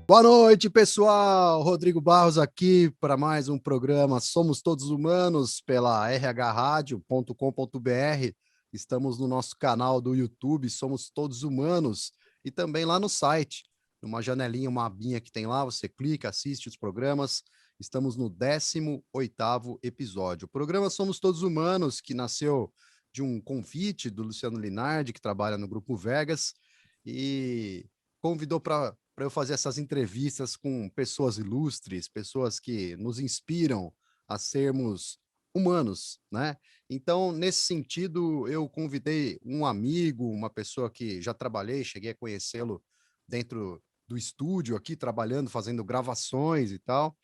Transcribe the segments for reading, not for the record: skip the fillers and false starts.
Boa noite, pessoal. Rodrigo Barros aqui para mais um programa Somos Todos Humanos pela rhradio.com.br. Estamos no nosso canal do YouTube Somos Todos Humanos e também lá no site, numa janelinha, uma abinha que tem lá, você clica, assiste os programas. Estamos no 18º episódio. O programa Somos Todos Humanos, que nasceu de um convite do Luciano Linardi, que trabalha no Grupo Vegas, e convidou para eu fazer essas entrevistas com pessoas ilustres, pessoas que nos inspiram a sermos humanos, né? Então, nesse sentido, eu convidei um amigo, uma pessoa que já trabalhei, cheguei a conhecê-lo dentro do estúdio aqui, trabalhando, fazendo gravações e tal.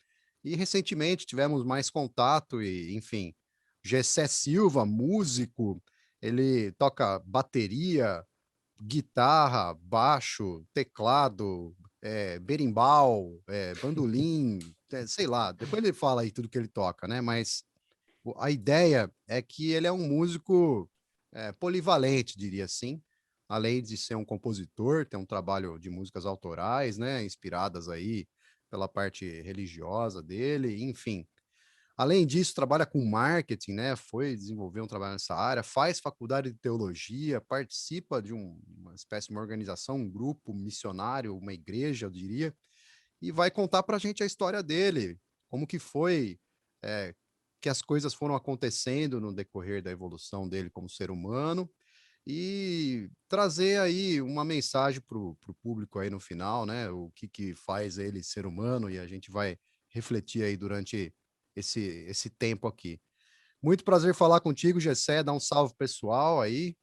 E recentemente tivemos mais contato e, enfim, Gessé Silva, músico, ele toca bateria, guitarra, baixo, teclado, berimbau, bandolim, sei lá, depois ele fala aí tudo que ele toca, né? Mas a ideia é que ele é um músico polivalente, diria assim, além de ser um compositor, tem um trabalho de músicas autorais, né? Inspiradas aí pela parte religiosa dele, enfim. Além disso, trabalha com marketing, né? Foi desenvolver um trabalho nessa área, faz faculdade de teologia, participa de uma espécie de uma organização, um grupo missionário, uma igreja, eu diria, e vai contar para a gente a história dele, como que foi, é, que as coisas foram acontecendo no decorrer da evolução dele como ser humano, e trazer aí uma mensagem para o público aí no final, né? O que faz ele ser humano, e a gente vai refletir aí durante esse tempo aqui. Muito prazer falar contigo, Gessé, dá um salve pessoal aí.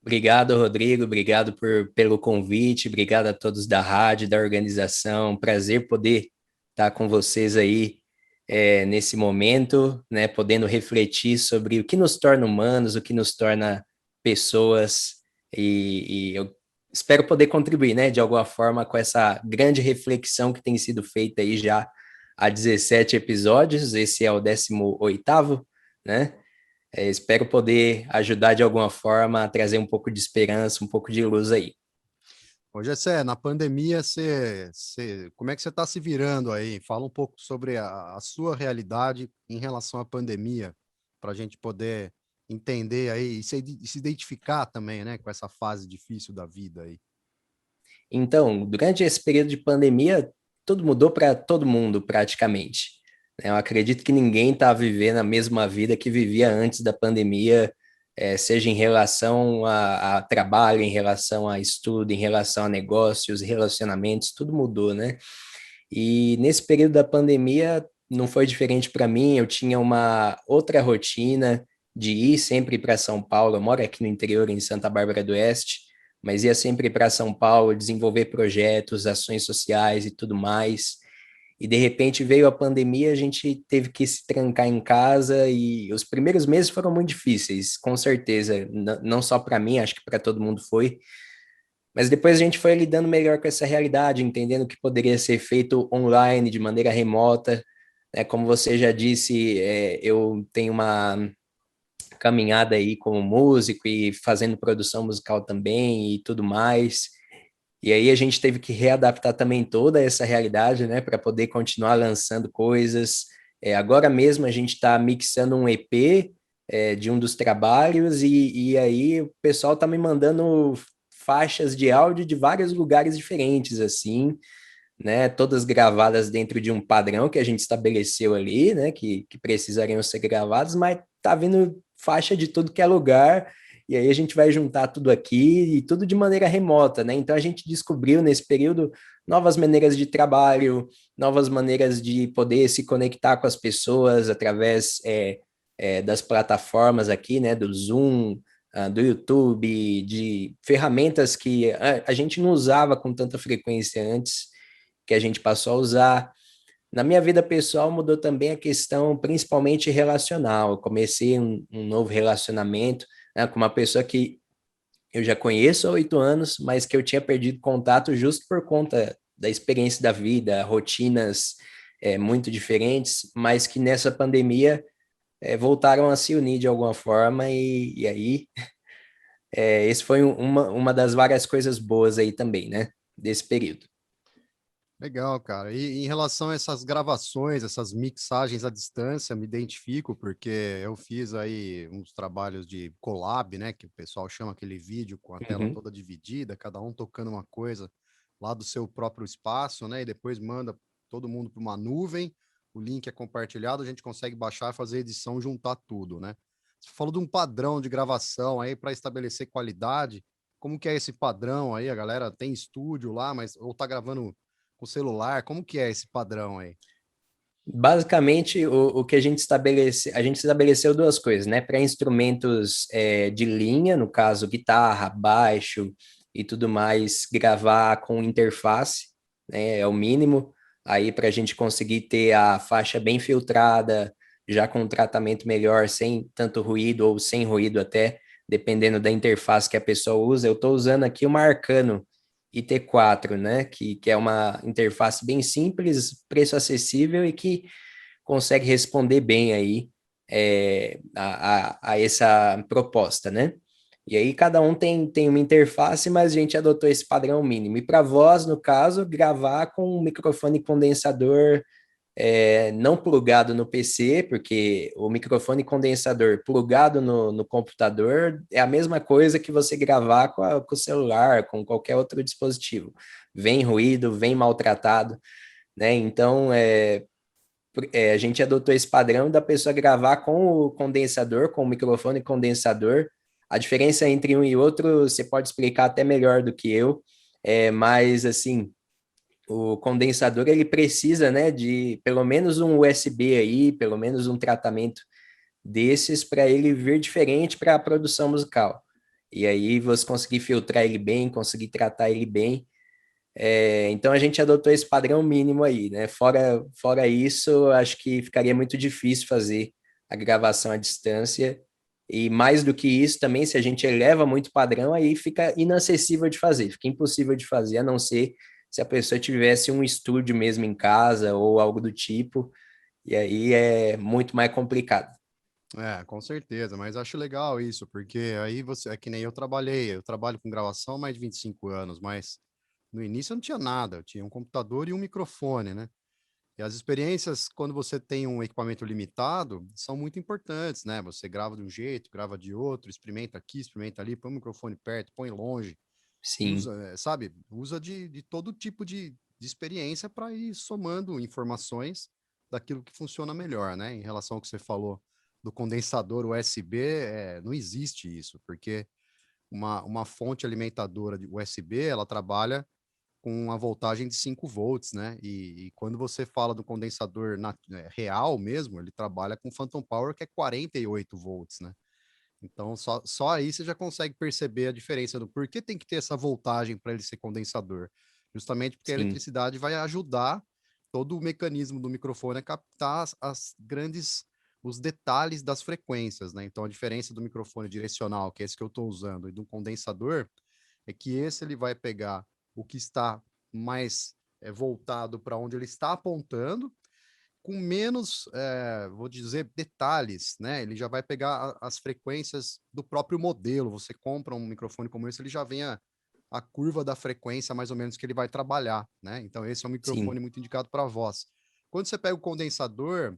Obrigado, Rodrigo. Obrigado pelo convite. Obrigado a todos da rádio, da organização. Prazer poder estar com vocês aí nesse momento, né? Podendo refletir sobre o que nos torna humanos, o que nos torna pessoas. E eu espero poder contribuir, né? De alguma forma com essa grande reflexão que tem sido feita aí já há 17 episódios. Esse é o 18º, né? Espero poder ajudar de alguma forma a trazer um pouco de esperança, um pouco de luz aí. Ô, Gessé, na pandemia, como é que você está se virando aí? Fala um pouco sobre a sua realidade em relação à pandemia, para a gente poder entender aí e se identificar também, né, com essa fase difícil da vida aí. Então, durante esse período de pandemia, tudo mudou para todo mundo, praticamente. Eu acredito que ninguém está vivendo a mesma vida que vivia antes da pandemia, seja em relação a trabalho, em relação a estudo, em relação a negócios, relacionamentos, tudo mudou, né? E nesse período da pandemia não foi diferente para mim, eu tinha uma outra rotina de ir sempre para São Paulo, eu moro aqui no interior, em Santa Bárbara do Oeste, mas ia sempre para São Paulo desenvolver projetos, ações sociais e tudo mais. E de repente veio a pandemia, a gente teve que se trancar em casa e os primeiros meses foram muito difíceis, com certeza, não só para mim, acho que para todo mundo foi, mas depois a gente foi lidando melhor com essa realidade, entendendo que poderia ser feito online, de maneira remota. Né? Como você já disse, eu tenho uma caminhada aí como músico e fazendo produção musical também e tudo mais. E aí a gente teve que readaptar também toda essa realidade, né, para poder continuar lançando coisas. Agora mesmo a gente está mixando um EP de um dos trabalhos e aí o pessoal está me mandando faixas de áudio de vários lugares diferentes, assim, né, todas gravadas dentro de um padrão que a gente estabeleceu ali, né, que precisariam ser gravadas, mas tá vindo faixa de tudo que é lugar, e aí a gente vai juntar tudo aqui e tudo de maneira remota, né? Então a gente descobriu nesse período novas maneiras de trabalho, novas maneiras de poder se conectar com as pessoas através das plataformas aqui, né, do Zoom, do YouTube, de ferramentas que a gente não usava com tanta frequência antes, que a gente passou a usar. Na minha vida pessoal mudou também a questão, principalmente relacional. Eu comecei um novo relacionamento, né, com uma pessoa que eu já conheço há 8 anos, mas que eu tinha perdido contato justo por conta da experiência da vida, rotinas muito diferentes, mas que nessa pandemia voltaram a se unir de alguma forma e aí esse foi uma das várias coisas boas aí também, né, desse período. Legal, cara. E em relação a essas gravações, essas mixagens à distância, me identifico porque eu fiz aí uns trabalhos de collab, né, que o pessoal chama aquele vídeo com a tela Uhum. toda dividida, cada um tocando uma coisa lá do seu próprio espaço, né, e depois manda todo mundo para uma nuvem, o link é compartilhado, a gente consegue baixar, fazer edição, juntar tudo, né? Você falou de um padrão de gravação aí para estabelecer qualidade. Como que é esse padrão aí? A galera tem estúdio lá, mas ou tá gravando com celular? Como que é esse padrão aí? Basicamente, o que a gente estabeleceu duas coisas, né? Para instrumentos de linha, no caso, guitarra, baixo e tudo mais, gravar com interface, né? É o mínimo. Aí, para a gente conseguir ter a faixa bem filtrada, já com um tratamento melhor, sem tanto ruído ou sem ruído até, dependendo da interface que a pessoa usa. Eu estou usando aqui uma Arcano IT4, né? Que é uma interface bem simples, preço acessível e que consegue responder bem aí a essa proposta, né? E aí cada um tem uma interface, mas a gente adotou esse padrão mínimo. E para voz, no caso, gravar com um microfone condensador não plugado no PC, porque o microfone condensador plugado no computador é a mesma coisa que você gravar com o celular, com qualquer outro dispositivo. Vem ruído, vem maltratado, né? Então, a gente adotou esse padrão da pessoa gravar com o condensador, com o microfone condensador. A diferença entre um e outro você pode explicar até melhor do que eu, mas assim, o condensador ele precisa, né, de pelo menos um USB aí, pelo menos um tratamento desses para ele vir diferente para a produção musical. E aí você conseguir filtrar ele bem, conseguir tratar ele bem. Então a gente adotou esse padrão mínimo aí, né? Fora isso, acho que ficaria muito difícil fazer a gravação à distância. E mais do que isso, também, se a gente eleva muito o padrão, aí fica inacessível de fazer, fica impossível de fazer, a não ser se a pessoa tivesse um estúdio mesmo em casa ou algo do tipo, e aí é muito mais complicado. É, com certeza, mas acho legal isso, porque aí você, é que nem eu trabalhei, eu trabalho com gravação há mais de 25 anos, mas no início eu não tinha nada, eu tinha um computador e um microfone, né? E as experiências, quando você tem um equipamento limitado, são muito importantes, né? Você grava de um jeito, grava de outro, experimenta aqui, experimenta ali, põe o microfone perto, põe longe, Sim, usa, sabe? Usa de todo tipo de experiência para ir somando informações daquilo que funciona melhor, né? Em relação ao que você falou do condensador USB, não existe isso, porque uma fonte alimentadora de USB, ela trabalha com uma voltagem de 5 volts, né? E quando você fala do condensador real mesmo, ele trabalha com phantom power, que é 48 volts, né? Então, só aí você já consegue perceber a diferença do porquê tem que ter essa voltagem para ele ser condensador. Justamente porque a sim, eletricidade vai ajudar todo o mecanismo do microfone a captar os detalhes das frequências, né? Então, a diferença do microfone direcional, que é esse que eu estou usando, e do condensador, é que esse ele vai pegar o que está mais voltado para onde ele está apontando, com menos, vou dizer, detalhes, né? Ele já vai pegar as frequências do próprio modelo. Você compra um microfone como esse, ele já vem a curva da frequência mais ou menos que ele vai trabalhar, né? Então, esse é um sim, microfone muito indicado para voz. Quando você pega o condensador,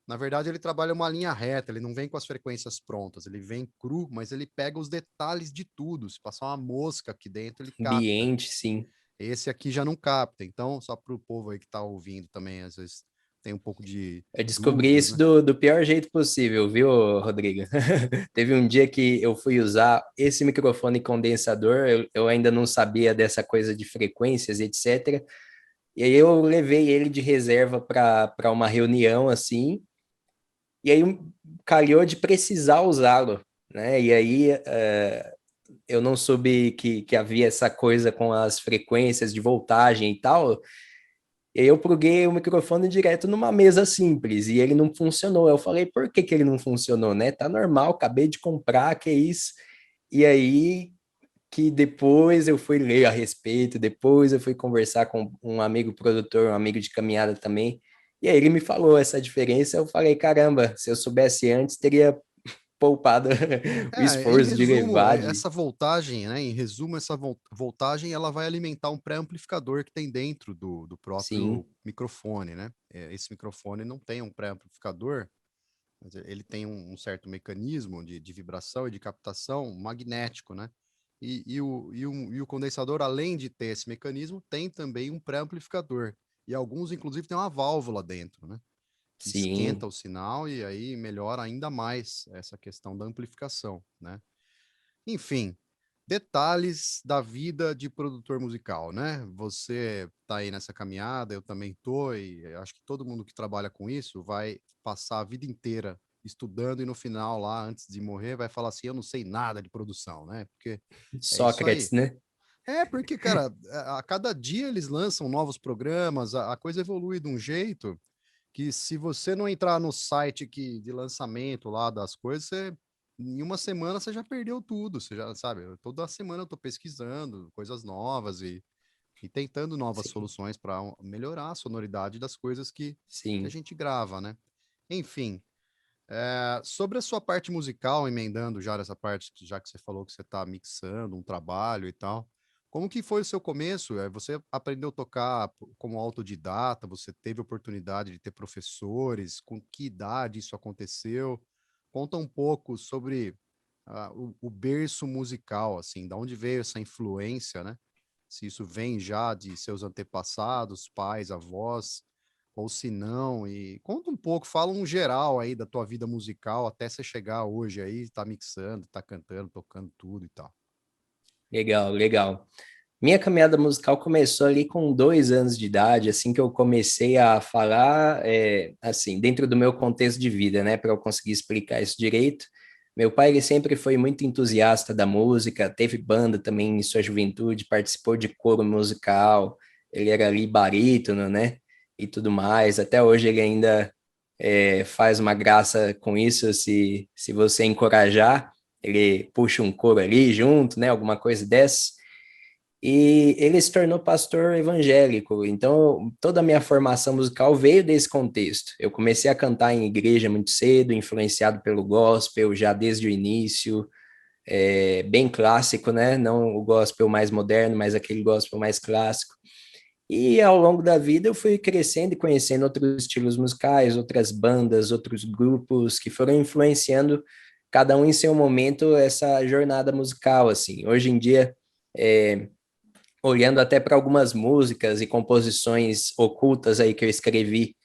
na verdade, ele trabalha uma linha reta, ele não vem com as frequências prontas, ele vem cru, mas ele pega os detalhes de tudo. Se passar uma mosca aqui dentro, ele capta. ambiente, sim. Esse aqui já não capta. Então, só para o povo aí que está ouvindo também, às vezes tem um pouco de Eu descobri dúvidas, isso né? do pior jeito possível, viu, Rodrigo? Teve um dia que eu fui usar esse microfone condensador, eu ainda não sabia dessa coisa de frequências, etc. E aí eu levei ele de reserva para uma reunião assim, e aí calhou de precisar usá-lo, né? E aí eu não soube que havia essa coisa com as frequências de voltagem e tal. E aí eu pluguei o microfone direto numa mesa simples e ele não funcionou. Eu falei, por que que ele não funcionou, né? Tá normal, acabei de comprar, que é isso? E aí que depois eu fui ler a respeito, depois eu fui conversar com um amigo produtor, um amigo de caminhada também. E aí ele me falou essa diferença, eu falei, caramba, se eu soubesse antes, teria poupado o Em esforço de resumo, levar, essa voltagem, né? Em resumo, essa voltagem ela vai alimentar um pré-amplificador que tem dentro do sim, próprio microfone, né? Esse microfone não tem um pré-amplificador, mas ele tem um certo mecanismo de vibração e de captação magnético, né? E o condensador, além de ter esse mecanismo, tem também um pré-amplificador. E alguns, inclusive, tem uma válvula dentro, né? Que esquenta sim, o sinal e aí melhora ainda mais essa questão da amplificação, né? Enfim, detalhes da vida de produtor musical, né? Você tá aí nessa caminhada, eu também tô, e eu acho que todo mundo que trabalha com isso vai passar a vida inteira estudando e no final lá, antes de morrer, vai falar assim, eu não sei nada de produção, né? Porque é isso aí. Sócrates, né? É, porque, cara, a cada dia eles lançam novos programas, a coisa evolui de um jeito que se você não entrar no site de lançamento lá das coisas, em uma semana você já perdeu tudo, você já sabe, toda semana eu tô pesquisando coisas novas e tentando novas Sim, soluções para melhorar a sonoridade das coisas que a sim. gente grava, né? Enfim, sobre a sua parte musical, emendando já essa parte, já que você falou que você está mixando um trabalho e tal, como que foi o seu começo? Você aprendeu a tocar como autodidata? Você teve oportunidade de ter professores? Com que idade isso aconteceu? Conta um pouco sobre o berço musical, assim, da onde veio essa influência, né? Se isso vem já de seus antepassados, pais, avós, ou se não, e conta um pouco, fala um geral aí da tua vida musical até você chegar hoje aí, tá mixando, tá cantando, tocando tudo e tal. Legal, legal. Minha caminhada musical começou ali com 2 anos de idade, assim que eu comecei a falar, assim, dentro do meu contexto de vida, né, para eu conseguir explicar isso direito. Meu pai, ele sempre foi muito entusiasta da música, teve banda também em sua juventude, participou de coro musical, ele era ali barítono, né, e tudo mais. Até hoje ele ainda faz uma graça com isso, se você encorajar, ele puxa um coro ali junto, né, alguma coisa dessa. E ele se tornou pastor evangélico, então toda a minha formação musical veio desse contexto. Eu comecei a cantar em igreja muito cedo, influenciado pelo gospel já desde o início, bem clássico, né? Não o gospel mais moderno, mas aquele gospel mais clássico. E ao longo da vida eu fui crescendo e conhecendo outros estilos musicais, outras bandas, outros grupos que foram influenciando cada um em seu momento essa jornada musical, assim. Hoje em dia, é, olhando até para algumas músicas e composições ocultas aí que eu escrevi,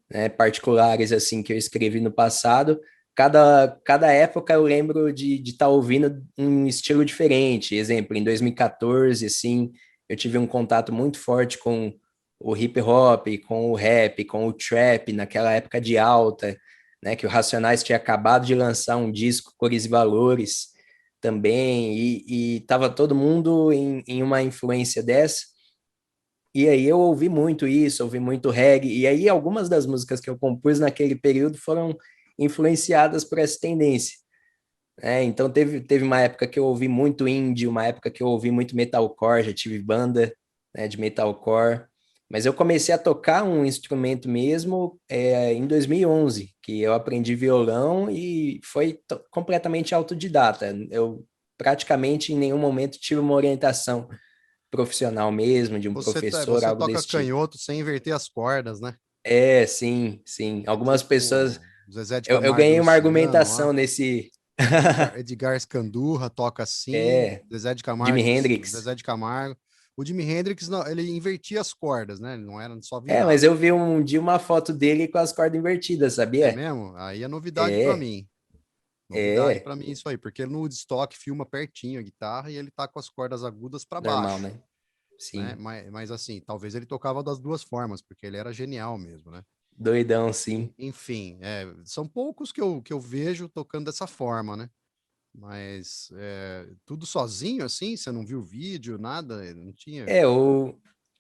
né, particulares assim que eu escrevi no passado, cada época eu lembro de estar ouvindo um estilo diferente. Exemplo, em 2014, assim, eu tive um contato muito forte com o hip hop, com o rap, com o trap, naquela época de alta, né, que o Racionais tinha acabado de lançar um disco, Cores e Valores, também, e tava todo mundo em uma influência dessa. E aí eu ouvi muito isso, ouvi muito reggae, e aí algumas das músicas que eu compus naquele período foram influenciadas por essa tendência. Então teve uma época que eu ouvi muito indie, uma época que eu ouvi muito metalcore, já tive banda, né, de metalcore, mas eu comecei a tocar um instrumento mesmo em 2011, que eu aprendi violão e foi completamente autodidata. Eu praticamente em nenhum momento tive uma orientação profissional mesmo, de um professor, Você algo toca desse tipo. canhoto sem inverter as cordas, né? Sim, sim. É Algumas pessoas. tipo Zezé de Eu Camargo e ganhei uma Luciano lá. argumentação nesse. Edgar Scandurra toca assim, É, Zezé de Jimi Camargo, Hendrix. Zezé de Camargo. O Jimi Hendrix, não, ele invertia as cordas, né? Ele não era, só Mas virava. eu vi um dia uma foto dele com as cordas invertidas, É sabia? mesmo? Aí é novidade pra É, mim. Novidade é. pra mim isso aí, porque no Woodstock filma pertinho a guitarra e ele tá com as cordas agudas pra Normal, baixo, né? né? Sim. Mas assim, talvez ele tocava das duas formas, porque ele era genial mesmo, né? Doidão, sim. Enfim, são poucos que eu vejo tocando dessa forma, né? Mas tudo sozinho, assim? Você não viu vídeo, nada? Não tinha?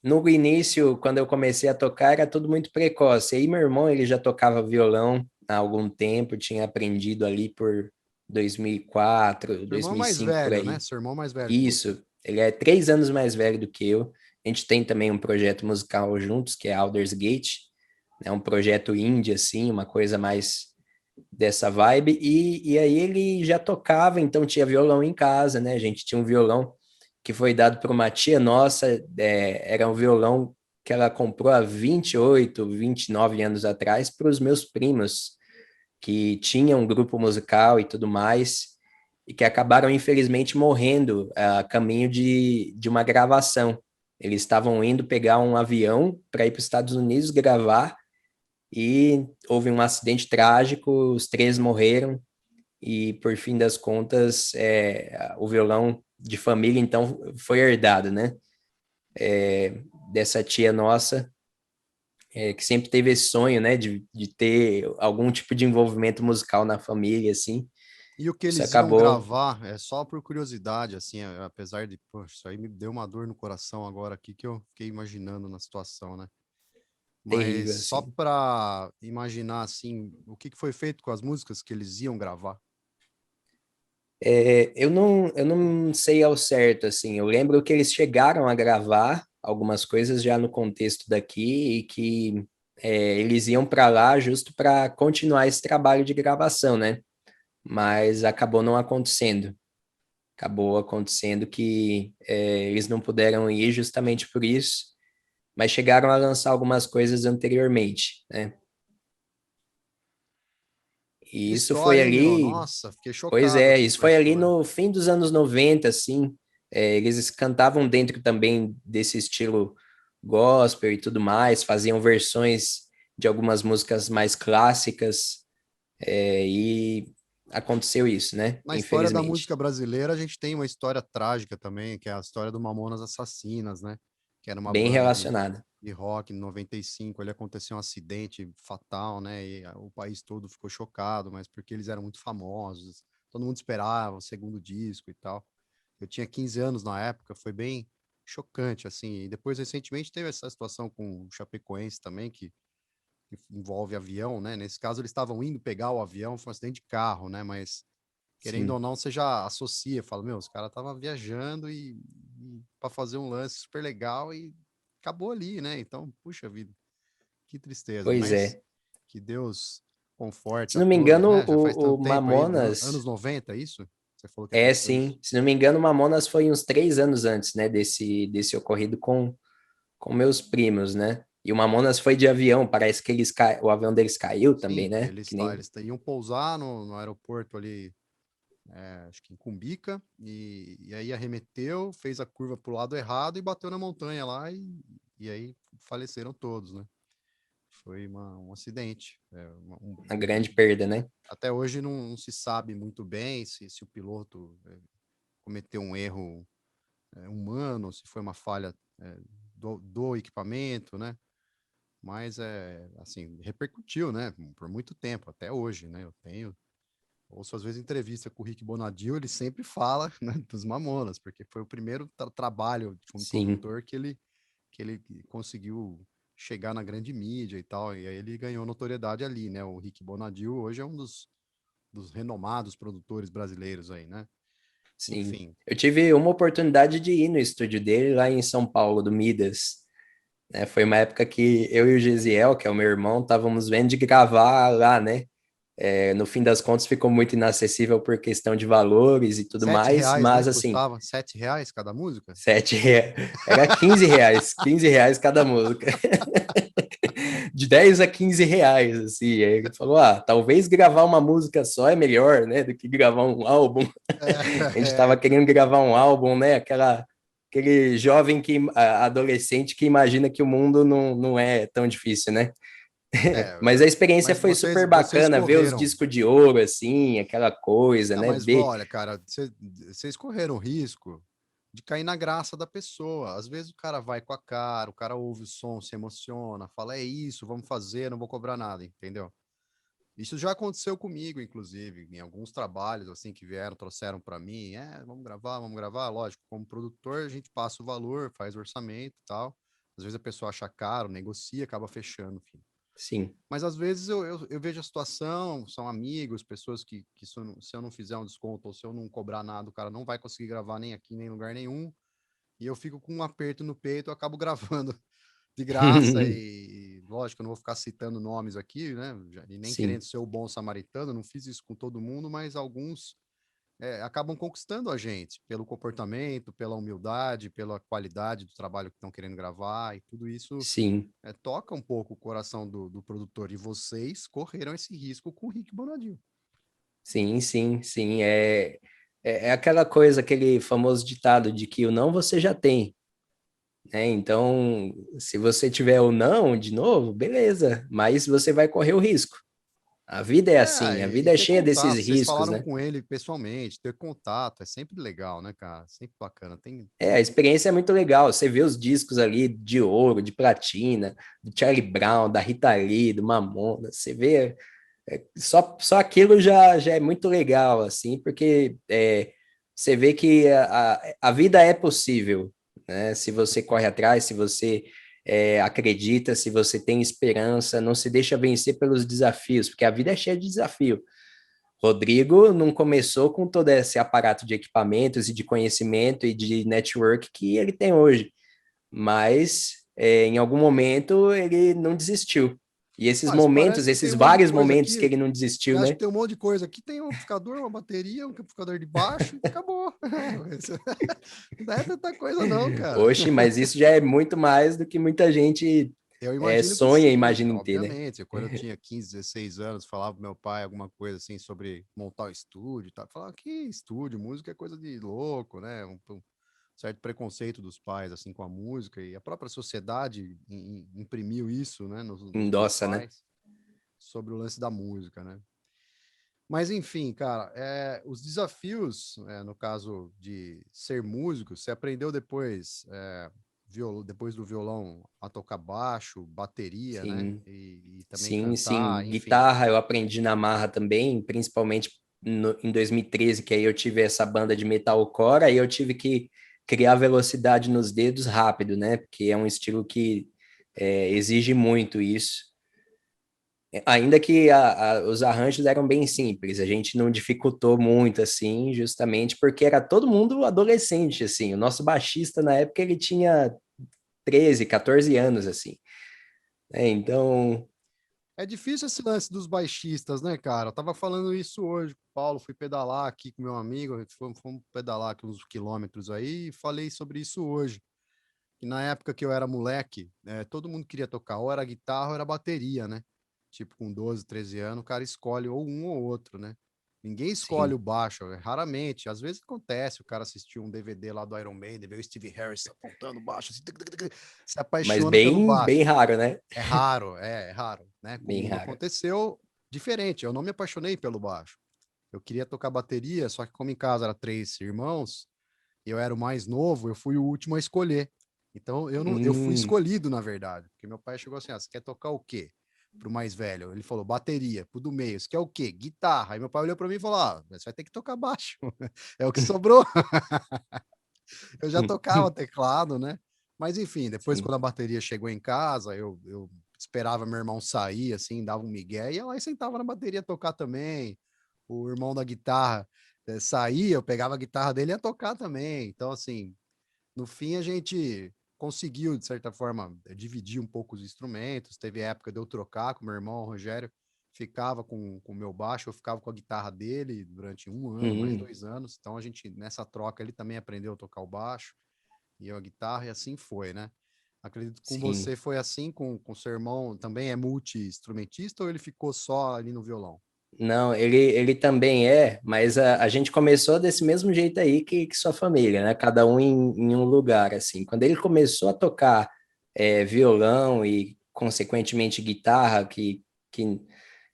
No início, quando eu comecei a tocar, era tudo muito precoce. Aí meu irmão, ele já tocava violão há algum tempo, tinha aprendido ali por 2004, Seu irmão é mais 2005, por velho, né? aí. Seu irmão é mais velho que você. Isso, ele é 3 anos mais velho do que eu. A gente tem também um projeto musical juntos, que é Alders Gate, é um projeto indie, assim, uma coisa mais dessa vibe, e aí ele já tocava, então tinha violão em casa, né? A gente tinha um violão que foi dado por uma tia nossa, era um violão que ela comprou há 28, 29 anos atrás para os meus primos, que tinham um grupo musical e tudo mais, e que acabaram, infelizmente, morrendo a caminho de uma gravação. Eles estavam indo pegar um avião para ir para os Estados Unidos gravar, e houve um acidente trágico, os três morreram, e por fim das contas, o violão de família, então, foi herdado, né? Dessa tia nossa, que sempre teve esse sonho, né, de ter algum tipo de envolvimento musical na família, assim. E o que Isso eles iam acabou gravar, é só por curiosidade, assim, apesar de, poxa, isso aí me deu uma dor no coração agora aqui que eu fiquei imaginando na situação, né? Mas terrível, só assim. para imaginar, assim, o que que foi feito com as músicas que eles iam gravar. Eu não sei ao certo, assim. Eu lembro que eles chegaram a gravar algumas coisas já no contexto daqui e que eles iam para lá justo para continuar esse trabalho de gravação, né? Mas acabou não acontecendo. Acabou acontecendo que eles não puderam ir justamente por isso, mas chegaram a lançar algumas coisas anteriormente, né? Que E isso foi história, hein, meu? ali. Nossa, fiquei Pois chocado é, aqui isso com a foi ali história. no fim dos anos 90, assim. Eles cantavam dentro também desse estilo gospel e tudo mais, faziam versões de algumas músicas mais clássicas, e aconteceu isso, né? Na história da música Infelizmente. brasileira, a gente tem uma história trágica também, que é a história do Mamonas Assassinas, né? Que era uma Bem banda relacionada. de rock em 95. Ali aconteceu um acidente fatal, né? E o país todo ficou chocado, mas porque eles eram muito famosos, todo mundo esperava o segundo disco e tal. Eu tinha 15 anos na época, foi bem chocante, assim. E depois, recentemente, teve essa situação com o Chapecoense também, que envolve avião, né? Nesse caso, eles estavam indo pegar o avião, foi um acidente de carro, né? Mas querendo ou Sim. não, você já associa, fala, meu, os caras estavam viajando e para fazer um lance super legal e acabou ali, né? Então, puxa vida, que tristeza, Pois mas é. que Deus conforte Se a não me todos, engano, né? Já faz o tanto tempo aí, Mamonas anos 90, é isso? Você falou que é aconteceu isso? sim. Se não me engano, o Mamonas foi uns 3 anos antes, né, desse ocorrido com meus primos, né? E o Mamonas foi de avião, parece que o avião deles caiu também, Sim, né? Que nem. eles iam pousar no aeroporto ali, acho que em Cumbica, e aí arremeteu, fez a curva pro lado errado e bateu na montanha lá, e aí faleceram todos, né? Foi um acidente. Uma grande perda, né? Até hoje não se sabe muito bem se o piloto cometeu um erro humano, se foi uma falha do equipamento, né? Mas assim, repercutiu, né? Por muito tempo, até hoje, né? Ouço às vezes entrevista com o Rick Bonadio, ele sempre fala, né, dos Mamonas, porque foi o primeiro trabalho como Sim, produtor que ele conseguiu chegar na grande mídia e tal, e aí ele ganhou notoriedade ali, né? O Rick Bonadio hoje é um dos renomados produtores brasileiros aí, né? sim. Enfim, Eu tive uma oportunidade de ir no estúdio dele lá em São Paulo, do Midas, né? Foi uma época que eu e o Gesiel, que é o meu irmão, estávamos vendo de gravar lá, né? No fim das contas ficou muito inacessível por questão de valores e tudo sete mais, reais, né? mas assim, Custava R$ 7 cada música? era R$ 15 cada música, de 10 a R$ 15, assim. Aí ele falou, talvez gravar uma música só é melhor, né, do que gravar um álbum. A gente estava Então. querendo gravar um álbum, né, aquele jovem adolescente que imagina que o mundo não é tão difícil, né? Mas a experiência Mas foi vocês, super vocês bacana, ver os correram. discos de ouro, assim, aquela coisa, Não, né, mas ver. olha, cara, vocês correram o risco de cair na graça da pessoa. Às vezes o cara vai com a cara, o cara ouve o som, se emociona, fala, é isso, vamos fazer, não vou cobrar nada, entendeu? Isso já aconteceu comigo, inclusive, em alguns trabalhos assim que vieram, trouxeram para mim, vamos gravar, lógico, como produtor a gente passa o valor, faz o orçamento e tal. Às vezes a pessoa acha caro, negocia, acaba fechando, enfim. Sim, Mas às vezes eu vejo a situação, são amigos, pessoas que se eu não fizer um desconto ou se eu não cobrar nada, o cara não vai conseguir gravar nem aqui, nem em lugar nenhum. E eu fico com um aperto no peito, eu acabo gravando de graça lógico, eu não vou ficar citando nomes aqui, né? E nem Sim, querendo ser o bom samaritano, não fiz isso com todo mundo, mas alguns acabam conquistando a gente pelo comportamento, pela humildade, pela qualidade do trabalho que estão querendo gravar, e tudo isso sim, toca um pouco o coração do produtor. E vocês correram esse risco com o Rick Bonadil. sim. É aquela coisa, aquele famoso ditado de que o não você já tem, né? Então, se você tiver o não de novo, beleza, mas você vai correr o risco. A vida é assim, a E vida é ter cheia desses contato, vocês riscos, falaram né? com ele pessoalmente, ter contato, é sempre legal, né, cara? Sempre bacana. A experiência é muito legal. Você vê os discos ali de ouro, de platina, do Charlie Brown, da Rita Lee, do Mamona. Você vê, só aquilo já é muito legal, assim, porque você vê que a vida é possível, né? Se você corre atrás, se você acredita, se você tem esperança, não se deixa vencer pelos desafios, porque a vida é cheia de desafio. Rodrigo não começou com todo esse aparato de equipamentos e de conhecimento e de network que ele tem hoje, mas em algum momento ele não desistiu. E esses Mas momentos, parece que tem esses um monte de vários coisa momentos que aqui. ele não Eu desistiu, acho né? que tem um monte de coisa aqui. Tem um amplificador, uma bateria, um amplificador de baixo e acabou. Não é tanta coisa, não, cara. Oxe, mas isso já é muito mais do que muita gente Eu imagino que sonha, sim, imagina em ter, né? obviamente. Quando eu tinha 15, 16 anos, falava pro meu pai alguma coisa assim sobre montar o estúdio e tal. Falava que estúdio, música é coisa de louco, né? Um certo preconceito dos pais assim com a música e a própria sociedade imprimiu isso, né, nos meus Endossa, né? pais sobre o lance da música, né? Mas enfim, cara, os desafios, no caso de ser músico, você aprendeu depois, depois do violão a tocar baixo, bateria, né? Sim, E também sim. cantar, enfim. Guitarra eu aprendi na marra também, principalmente em 2013, que aí eu tive essa banda de metalcore, aí eu tive que criar velocidade nos dedos rápido, né? Porque é um estilo que exige muito isso. Ainda que os arranjos eram bem simples, a gente não dificultou muito, assim, justamente porque era todo mundo adolescente, assim. O nosso baixista, na época, ele tinha 13, 14 anos, assim. Então, É difícil esse lance dos baixistas, né, cara? Eu tava falando isso hoje com o Paulo, fui pedalar aqui com meu amigo, fomos pedalar aqui uns quilômetros aí e falei sobre isso hoje. E na época que eu era moleque, todo mundo queria tocar, ou era guitarra ou era bateria, né? Tipo, com 12, 13 anos, o cara escolhe ou um ou outro, né? Ninguém escolhe sim. o baixo, raramente. Às vezes acontece, o cara assistiu um DVD lá do Iron Maiden, vê o Steve Harris apontando o baixo, assim, se Mas apaixona pelo bem baixo. raro, né? É raro, né? Bem Comigo raro. aconteceu diferente, eu não me apaixonei pelo baixo. Eu queria tocar bateria, só que como em casa era três irmãos, eu era o mais novo, eu fui o último a escolher. Então eu não, eu fui Hum, escolhido, na verdade, porque meu pai chegou assim: ah, você quer tocar o quê? Pro mais velho. Ele falou: bateria. Pro do meio, você quer o quê? Guitarra. Aí meu pai olhou para mim e falou: ah, você vai ter que tocar baixo. É o que sobrou. Eu já tocava teclado, né? Mas enfim, depois sim. quando a bateria chegou em casa, eu esperava meu irmão sair, assim, dava um migué, e ia lá e sentava na bateria tocar também. O irmão da guitarra saía, eu pegava a guitarra dele e ia tocar também. Então, assim, no fim a gente conseguiu, de certa forma, dividir um pouco os instrumentos. Teve época de eu trocar com meu irmão, o Rogério, ficava com o meu baixo, eu ficava com a guitarra dele durante um ano, mais Hum, 2 anos. Então a gente, nessa troca, ele também aprendeu a tocar o baixo e eu a guitarra, e assim foi, né? Acredito que com sim. você foi assim, com seu irmão também é multi-instrumentista ou ele ficou só ali no violão? Não, ele também é, mas a gente começou desse mesmo jeito aí que sua família, né? Cada um em um lugar, assim. Quando ele começou a tocar violão e, consequentemente, guitarra, que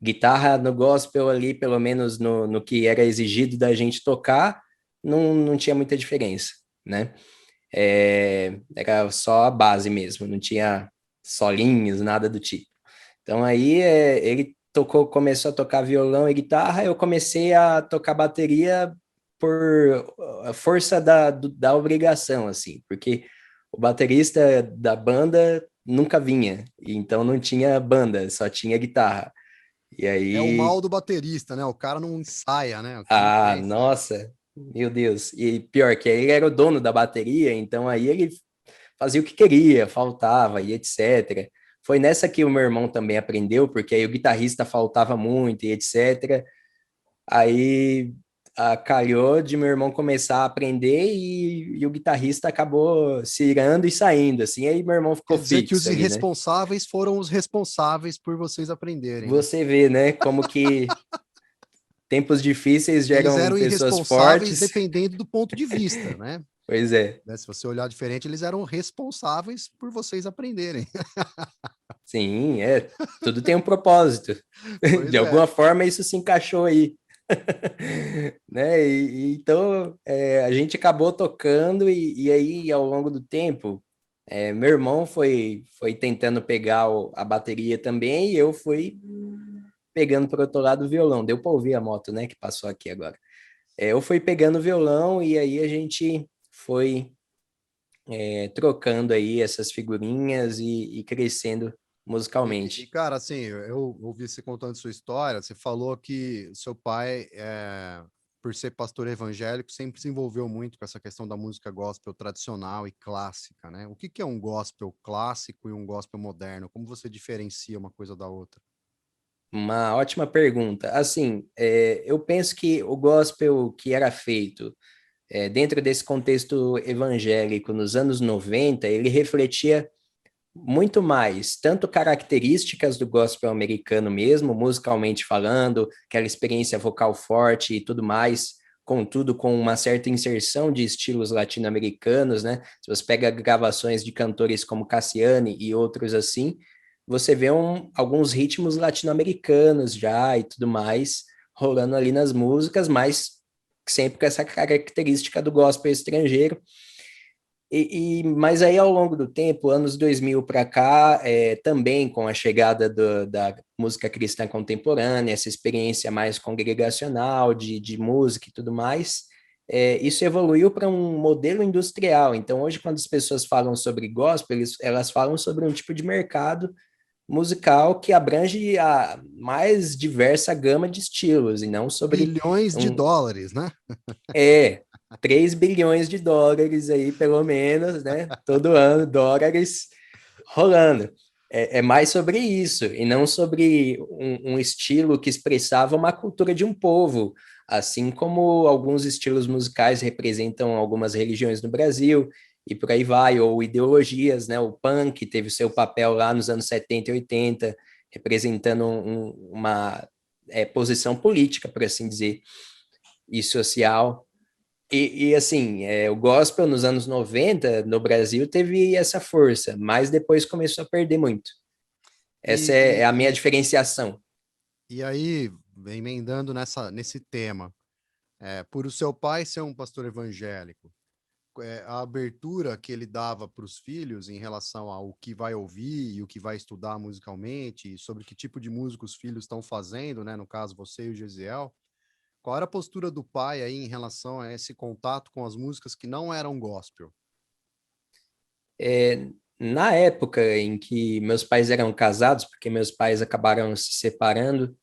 guitarra no gospel ali, pelo menos no que era exigido da gente tocar, não tinha muita diferença, né? Era só a base mesmo, não tinha solinhos, nada do tipo. Então aí ele começou a tocar violão e guitarra, eu comecei a tocar bateria por força da obrigação, assim, porque o baterista da banda nunca vinha, então não tinha banda, só tinha guitarra. E É o aí, mal do baterista, né? O cara não ensaia, né? O que não quer ensaiar. nossa, meu Deus. E pior que ele era o dono da bateria, então aí ele fazia o que queria, faltava e etc. Foi nessa que o meu irmão também aprendeu, porque aí o guitarrista faltava muito e etc. Aí calhou de meu irmão começar a aprender e o guitarrista acabou se irando e saindo, assim, aí meu irmão ficou Quer dizer que os fixo ali, né? irresponsáveis foram os responsáveis por vocês aprenderem, né? Você vê, né, como que tempos difíceis Eles geram eram pessoas irresponsáveis fortes. dependendo do ponto de vista, né? Pois é, Se você olhar diferente, eles eram responsáveis por vocês aprenderem. sim, tudo tem um propósito. Pois De é. alguma forma isso se encaixou aí. Né? Então a gente acabou tocando e aí ao longo do tempo meu irmão foi tentando pegar a bateria também e eu fui pegando para outro lado o violão. Deu para ouvir a moto, né, que passou aqui agora. Eu fui pegando o violão e aí a gente foi trocando aí essas figurinhas e crescendo musicalmente. Cara, assim, eu ouvi você contando sua história. Você falou que seu pai, por ser pastor evangélico, sempre se envolveu muito com essa questão da música gospel tradicional e clássica, né? O que que é um gospel clássico e um gospel moderno? Como você diferencia uma coisa da outra? Uma ótima pergunta. Assim, eu penso que o gospel que era feito dentro desse contexto evangélico nos anos 90, ele refletia muito mais, tanto características do gospel americano mesmo, musicalmente falando, aquela experiência vocal forte e tudo mais, contudo com uma certa inserção de estilos latino-americanos, né? Se você pega gravações de cantores como Cassiane e outros assim, você vê alguns ritmos latino-americanos já e tudo mais rolando ali nas músicas, mas sempre com essa característica do gospel estrangeiro. Mas aí, ao longo do tempo, anos 2000 para cá, também com a chegada da música cristã contemporânea, essa experiência mais congregacional de música e tudo mais, isso evoluiu para um modelo industrial. Então, hoje, quando as pessoas falam sobre gospel, elas falam sobre um tipo de mercado musical que abrange a mais diversa gama de estilos, e não sobre Bilhões de um, dólares, né? é, 3 bilhões de dólares aí, pelo menos, né? Todo ano, dólares rolando. É mais sobre isso, e não sobre um estilo que expressava uma cultura de um povo, assim como alguns estilos musicais representam algumas religiões no Brasil, e por aí vai, ou ideologias, né? O punk teve o seu papel lá nos anos 70 e 80, representando uma posição política, por assim dizer, e social. Assim, o gospel nos anos 90 no Brasil teve essa força, mas depois começou a perder muito. Essa é E, a minha e, diferenciação. e aí, emendando nesse tema, por o seu pai ser um pastor evangélico, a abertura que ele dava para os filhos em relação ao que vai ouvir e o que vai estudar musicalmente, e sobre que tipo de música os filhos estão fazendo, né? No caso, você e o Gesiel. Qual era a postura do pai aí em relação a esse contato com as músicas que não eram gospel? Na época em que meus pais eram casados, porque meus pais acabaram se separando,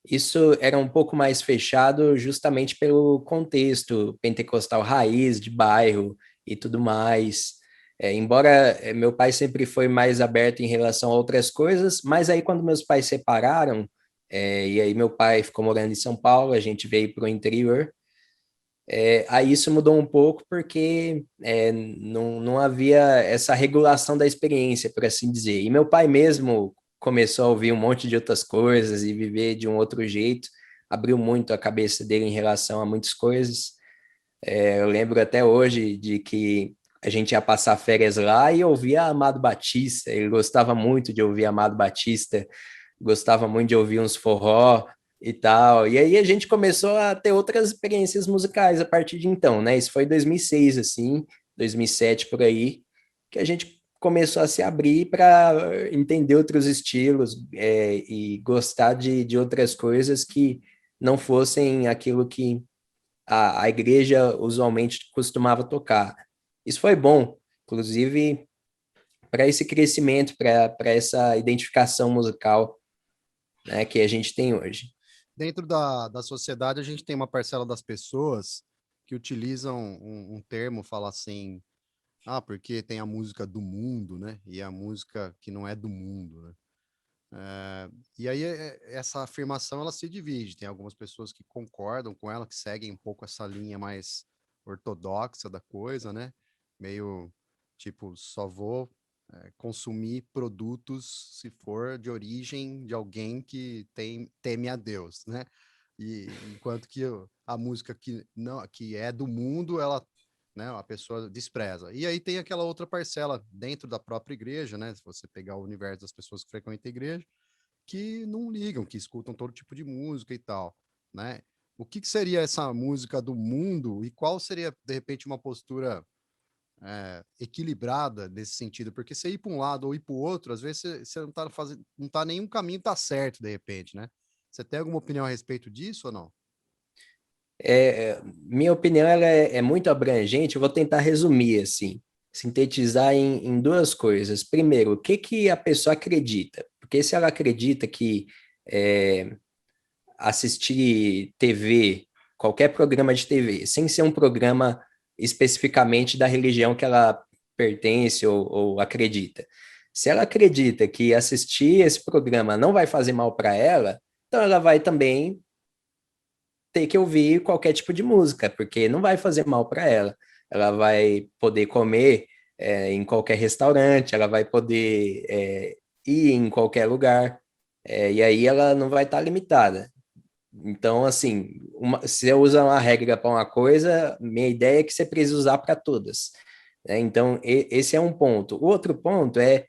isso era um pouco mais fechado justamente pelo contexto pentecostal raiz, de bairro e tudo mais. Embora meu pai sempre foi mais aberto em relação a outras coisas, mas aí quando meus pais separaram, e aí meu pai ficou morando em São Paulo, a gente veio para o interior. Aí isso mudou um pouco porque não havia essa regulação da experiência, por assim dizer. E meu pai mesmo começou a ouvir um monte de outras coisas e viver de um outro jeito, abriu muito a cabeça dele em relação a muitas coisas. Eu lembro até hoje de que a gente ia passar férias lá e ouvia Amado Batista, ele gostava muito de ouvir Amado Batista, gostava muito de ouvir uns forró e tal. E aí a gente começou a ter outras experiências musicais a partir de então, né? Isso foi em 2006, assim, 2007 por aí, que a gente começou a se abrir para entender outros estilos e gostar de outras coisas que não fossem aquilo que a igreja usualmente costumava tocar. Isso foi bom, inclusive para esse crescimento, para essa identificação musical, né, que a gente tem hoje. Dentro da sociedade, a gente tem uma parcela das pessoas que utilizam um termo, fala assim, Ah, porque tem a música do mundo, né? E a música que não é do mundo, né? E aí essa afirmação ela se divide. Tem algumas pessoas que concordam com ela, que seguem um pouco essa linha mais ortodoxa da coisa, né? Meio tipo, só vou consumir produtos se for de origem de alguém que teme a Deus, né? E enquanto que a música que não que é do mundo, ela, né, a pessoa despreza. E aí tem aquela outra parcela dentro da própria igreja, né? Se você pegar o universo das pessoas que frequentam a igreja, que não ligam, que escutam todo tipo de música e tal, né? O que seria essa música do mundo e qual seria, de repente, uma postura equilibrada nesse sentido? Porque você ir para um lado ou ir para o outro, às vezes você não está fazendo, não tá nenhum caminho tá certo, de repente, né? Você tem alguma opinião a respeito disso ou não? Minha opinião ela é muito abrangente, eu vou tentar resumir, assim, sintetizar em duas coisas. Primeiro, o que que a pessoa acredita? Porque se ela acredita que é, assistir TV, qualquer programa de TV, sem ser um programa especificamente da religião que ela pertence ou acredita. Se ela acredita que assistir esse programa não vai fazer mal para ela, então ela vai também ter que ouvir qualquer tipo de música, porque não vai fazer mal para ela. Ela vai poder comer em qualquer restaurante, ela vai poder ir em qualquer lugar, e aí ela não vai estar limitada. Então, assim, se você usa uma regra para uma coisa, minha ideia é que você precisa usar para todas. Né? Então, esse é um ponto. O outro ponto é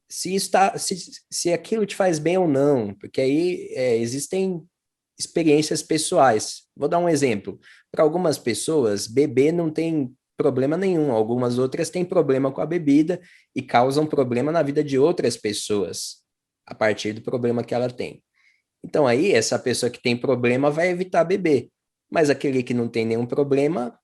se aquilo te faz bem ou não, porque aí existem experiências pessoais. Vou dar um exemplo. Para algumas pessoas, beber não tem problema nenhum, algumas outras têm problema com a bebida e causam problema na vida de outras pessoas a partir do problema que ela tem. Então aí, essa pessoa que tem problema vai evitar beber, mas aquele que não tem nenhum problema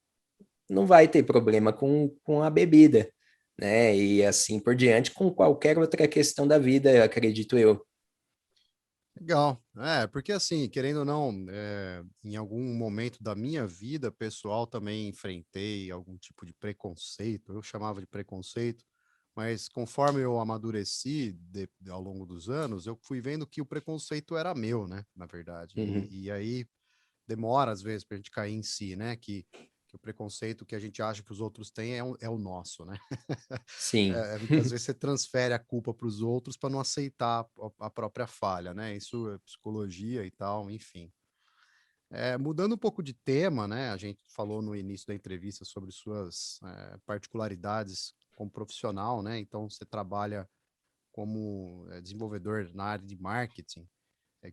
não vai ter problema com a bebida, né? E assim por diante com qualquer outra questão da vida, acredito eu. Legal. Porque assim, querendo ou não, em algum momento da minha vida pessoal também enfrentei algum tipo de preconceito, eu chamava de preconceito, mas conforme eu amadureci ao longo dos anos, eu fui vendo que o preconceito era meu, né, na verdade. Uhum. E aí demora às vezes para a gente cair em si, né, que o preconceito que a gente acha que os outros têm é o nosso, né? Sim. Muitas vezes você transfere a culpa para os outros para não aceitar a própria falha, né? Isso é psicologia e tal, enfim. Mudando um pouco de tema, né? A gente falou no início da entrevista sobre suas particularidades como profissional, né? Então, você trabalha como desenvolvedor na área de marketing.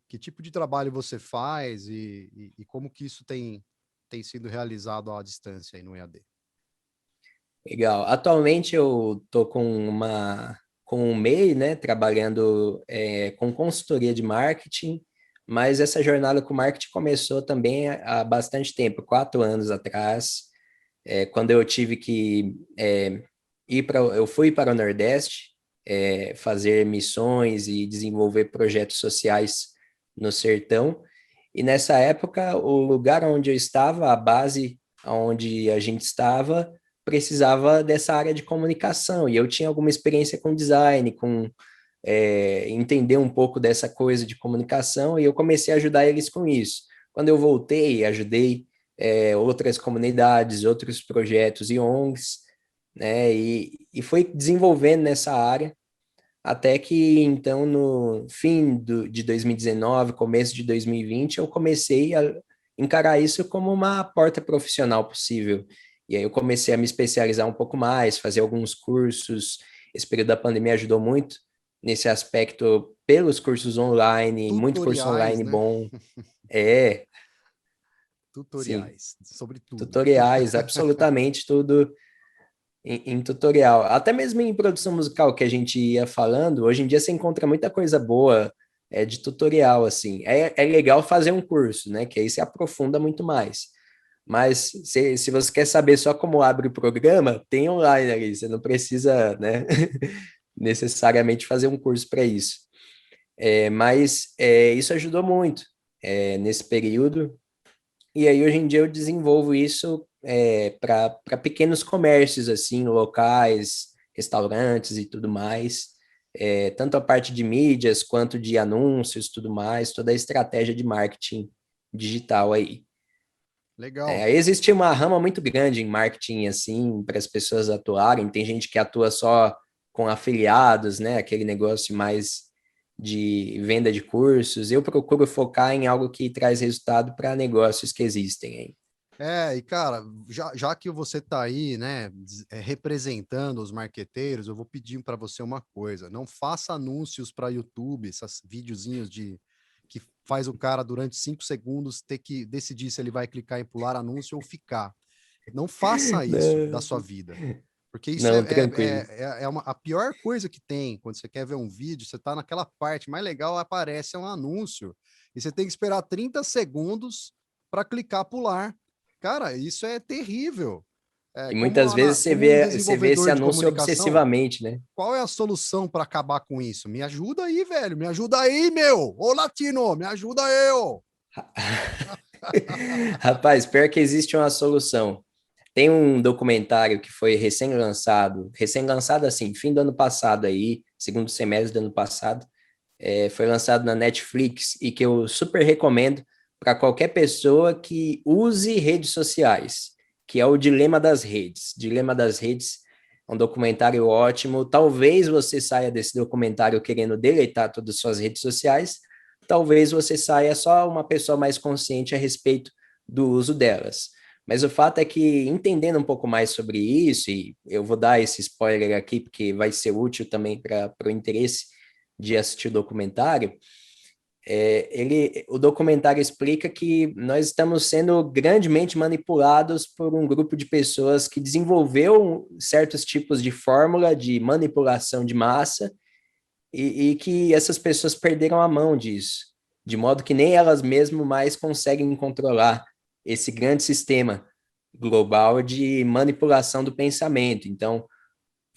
Que tipo de trabalho você faz e como que isso tem sido realizado à distância aí no EAD? Legal. Atualmente eu tô com um MEI, né, trabalhando com consultoria de marketing, mas essa jornada com marketing começou também há bastante tempo, 4 anos atrás, quando eu tive que eu fui para o Nordeste, fazer missões e desenvolver projetos sociais no sertão. E nessa época, o lugar onde eu estava, a base onde a gente estava, precisava dessa área de comunicação. E eu tinha alguma experiência com design, com entender um pouco dessa coisa de comunicação, e eu comecei a ajudar eles com isso. Quando eu voltei, ajudei outras comunidades, outros projetos e ONGs, né? E foi desenvolvendo nessa área até que, então, no fim de 2019, começo de 2020, eu comecei a encarar isso como uma porta profissional possível. E aí eu comecei a me especializar um pouco mais, fazer alguns cursos. Esse período da pandemia ajudou muito nesse aspecto pelos cursos online, muito curso Tutoriais, online né? bom. É, sim, Tutoriais sobre tudo. tutoriais, absolutamente tudo em tutorial. Até mesmo em produção musical que a gente ia falando, hoje em dia você encontra muita coisa boa de tutorial, assim. É legal fazer um curso, né? Que aí você aprofunda muito mais. Mas se você quer saber só como abre o programa, tem online ali. Você não precisa, né, necessariamente fazer um curso para isso. Mas isso ajudou muito nesse período. E aí, hoje em dia, eu desenvolvo isso para pequenos comércios, assim, locais, restaurantes e tudo mais. Tanto a parte de mídias quanto de anúncios, tudo mais, toda a estratégia de marketing digital aí. Legal. Existe uma rama muito grande em marketing, assim, para as pessoas atuarem. Tem gente que atua só com afiliados, né? Aquele negócio mais de venda de cursos. Eu procuro focar em algo que traz resultado para negócios que existem aí. E cara, já que você tá aí, né, representando os marqueteiros, eu vou pedir para você uma coisa: não faça anúncios para YouTube, esses videozinhos de que faz o cara durante 5 segundos ter que decidir se ele vai clicar em pular anúncio ou ficar. Não faça isso da sua vida, porque isso Não, tranquilo. a pior coisa que tem quando você quer ver um vídeo, você tá naquela parte mais legal, aparece um anúncio e você tem que esperar 30 segundos para clicar pular. Cara, isso é terrível. E muitas vezes Como um você vê esse desenvolvedor de anúncio comunicação, obsessivamente, né? qual é a solução para acabar com isso? Me ajuda aí, velho. Me ajuda aí, meu. Ô, latino, me ajuda eu. Rapaz, pior que existe uma solução. Tem um documentário que foi recém-lançado assim, fim do ano passado aí, segundo semestre do ano passado, foi lançado na Netflix e que eu super recomendo para qualquer pessoa que use redes sociais, que é o Dilema das Redes. Dilema das Redes é um documentário ótimo. Talvez você saia desse documentário querendo deletar todas as suas redes sociais, talvez você saia só uma pessoa mais consciente a respeito do uso delas. Mas o fato é que, entendendo um pouco mais sobre isso, e eu vou dar esse spoiler aqui, porque vai ser útil também para o interesse de assistir o documentário, o documentário explica que nós estamos sendo grandemente manipulados por um grupo de pessoas que desenvolveu certos tipos de fórmula de manipulação de massa e que essas pessoas perderam a mão disso, de modo que nem elas mesmas mais conseguem controlar esse grande sistema global de manipulação do pensamento. Então,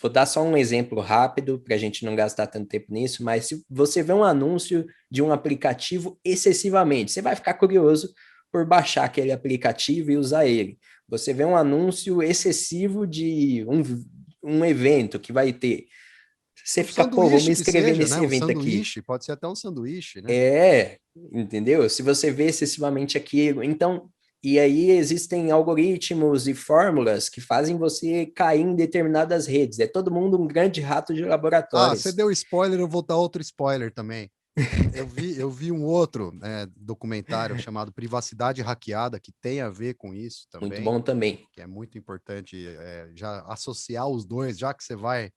vou dar só um exemplo rápido para a gente não gastar tanto tempo nisso, mas se você vê um anúncio de um aplicativo excessivamente, você vai ficar curioso por baixar aquele aplicativo e usar ele. Você vê um anúncio excessivo de um evento que vai ter. Você Um fica, pô, vou me sanduíche que inscrever seja, né? nesse Um evento aqui. sanduíche, pode ser até um sanduíche, né? Entendeu? Se você vê excessivamente aquilo, então, e aí existem algoritmos e fórmulas que fazem você cair em determinadas redes. É todo mundo um grande rato de Ah, você laboratórios. deu spoiler, eu vou dar outro spoiler também. Eu vi um outro documentário chamado Privacidade Hackeada, que tem a ver com isso Muito também, bom também. que é muito importante já associar os dois, já que você vai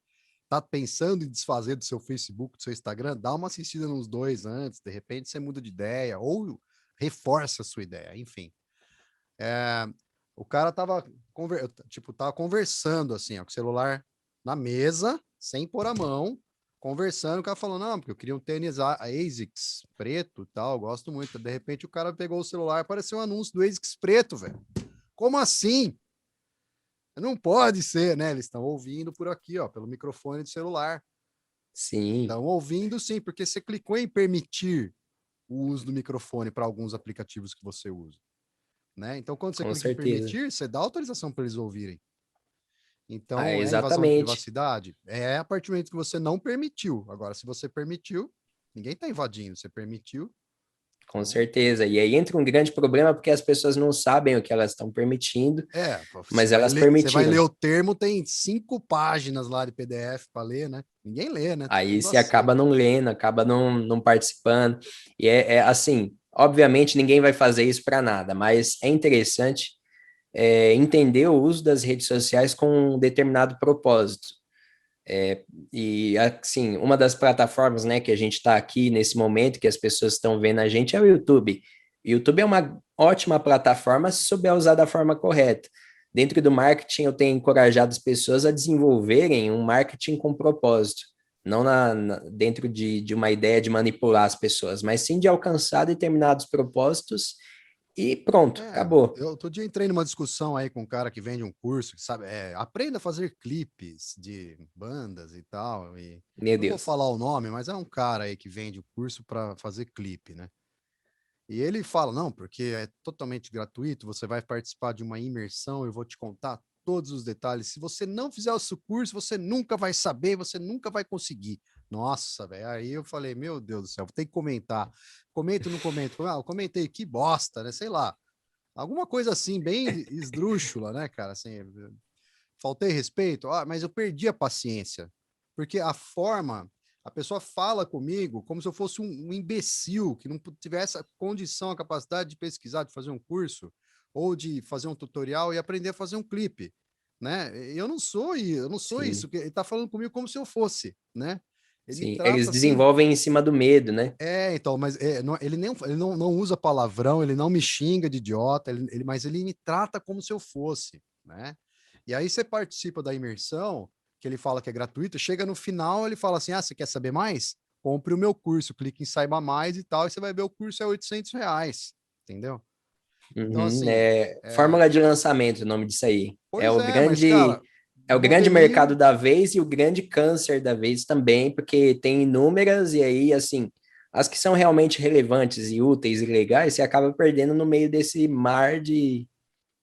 tá pensando em desfazer do seu Facebook, do seu Instagram, dá uma assistida nos dois antes, de repente você muda de ideia ou reforça a sua ideia, enfim. É, o cara tava conversando assim, ó, com o celular na mesa, sem pôr a mão, conversando, o cara falou, não, porque eu queria um tênis ASICS preto e tal, gosto muito. De repente o cara pegou o celular e apareceu um anúncio do ASICS preto, velho. Como assim? Não pode ser, né? Eles estão ouvindo por aqui, ó, pelo microfone do celular. Sim, Estão ouvindo sim, porque você clicou em permitir o uso do microfone para alguns aplicativos que você usa, né? Então, quando você com clica em certeza. permitir, você dá autorização para eles ouvirem. Ah, Então, é invasão de exatamente. privacidade? É a partir do momento que você não permitiu. Agora, se você permitiu, ninguém está invadindo, você permitiu. Com Então, certeza. E aí entra um grande problema porque as pessoas não sabem o que elas estão permitindo, você mas vai elas ler, você vai ler permitiram. o termo, tem 5 páginas lá de PDF para ler, né? Ninguém lê, né? Todo Aí mundo você acaba aceita. não lendo, acaba não participando. E é assim, obviamente ninguém vai fazer isso para nada, mas é interessante entender o uso das redes sociais com um determinado propósito. E assim, uma das plataformas, né, que a gente está aqui nesse momento, que as pessoas estão vendo a gente, é o YouTube. O YouTube é uma ótima plataforma se souber usar da forma correta. Dentro do marketing, eu tenho encorajado as pessoas a desenvolverem um marketing com propósito, não dentro de uma ideia de manipular as pessoas, mas sim de alcançar determinados propósitos e pronto, acabou. Eu outro dia entrei numa discussão aí com um cara que vende um curso, que sabe, aprenda a fazer clipes de bandas e tal. E Meu não vou Deus. falar o nome, mas é um cara aí que vende o curso para fazer clipe, né? E ele fala, não, porque é totalmente gratuito, você vai participar de uma imersão, eu vou te contar todos os detalhes. Se você não fizer o seu curso, você nunca vai saber, você nunca vai conseguir. Nossa, velho. Aí eu falei, meu Deus do céu, vou ter que comentar. Comento ou não comento? Ah, eu comentei, que bosta, né? Sei lá. Alguma coisa assim, bem esdrúxula, né, cara? Assim, faltei respeito, mas eu perdi a paciência, porque a forma, a pessoa fala comigo como se eu fosse um imbecil que não tivesse a condição, a capacidade de pesquisar, de fazer um curso ou de fazer um tutorial e aprender a fazer um clipe, né? Eu não sou isso, Sim, que ele tá falando comigo como se eu fosse, né? Ele me sim. Eles trata assim, desenvolvem em cima do medo, né? então, mas ele não usa palavrão, ele não me xinga de idiota, mas ele me trata como se eu fosse, né? E aí você participa da imersão, que ele fala que é gratuito, chega no final, ele fala assim: ah, você quer saber mais? Compre o meu curso, clique em saiba mais e tal, e você vai ver o curso é R$ 800, entendeu? Então, Uhum, assim, fórmula de lançamento, o nome disso aí. pois é, mas, cara, É o grande modelinho. mercado da vez e o grande câncer da vez também, porque tem inúmeras e aí, assim, as que são realmente relevantes e úteis e legais, você acaba perdendo no meio desse mar de...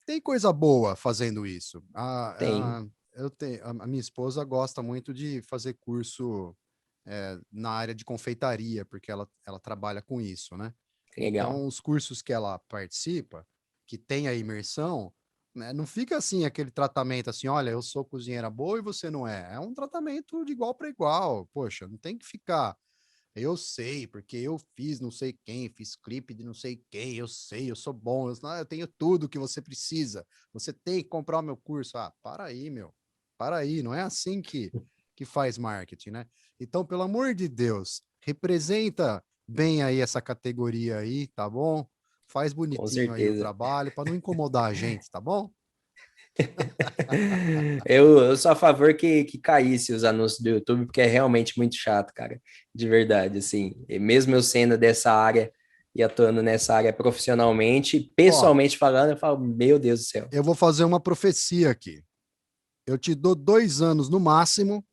Tem coisa boa fazendo isso. Tem, A minha esposa gosta muito de fazer curso na área de confeitaria, porque ela trabalha com isso, né? legal. Então, os cursos que ela participa, que tem a imersão, né, não fica assim aquele tratamento assim, olha, eu sou cozinheira boa e você não é. É um tratamento de igual para igual. Poxa, não tem que ficar. Eu sei, porque eu fiz não sei quem, fiz clipe de não sei quem, eu sei, eu sou bom, eu tenho tudo que você precisa. Você tem que comprar o meu curso. Ah, para aí, meu. Para aí, não é assim que faz marketing, né? Então, pelo amor de Deus, representa bem aí essa categoria aí, tá bom? Faz Com bonitinho aí o certeza. trabalho para não incomodar a gente, tá bom? Eu sou a favor que caísse os anúncios do YouTube, porque é realmente muito chato, cara. De verdade, assim. E mesmo eu sendo dessa área e atuando nessa área profissionalmente, Ó, pessoalmente falando, eu falo, meu Deus do céu. eu vou fazer uma profecia aqui. Eu te dou 2 anos no máximo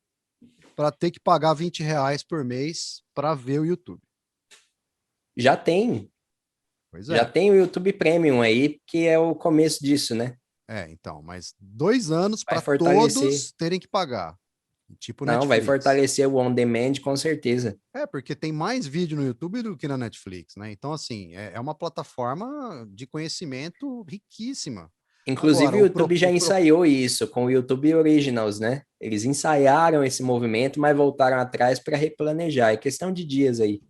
para ter que pagar R$ 20 por mês para ver o YouTube. Já tem, Pois já é. tem o YouTube Premium aí, que é o começo disso, né? Então, mas 2 anos Vai para fortalecer. todos terem que pagar. Tipo Não, vai Netflix. fortalecer o on demand com certeza. Porque tem mais vídeo no YouTube do que na Netflix, né? Então, assim, é uma plataforma de conhecimento riquíssima. Inclusive, Agora, o YouTube já ensaiou isso com o YouTube Originals, né? Eles ensaiaram esse movimento, mas voltaram atrás para replanejar. É questão de dias aí.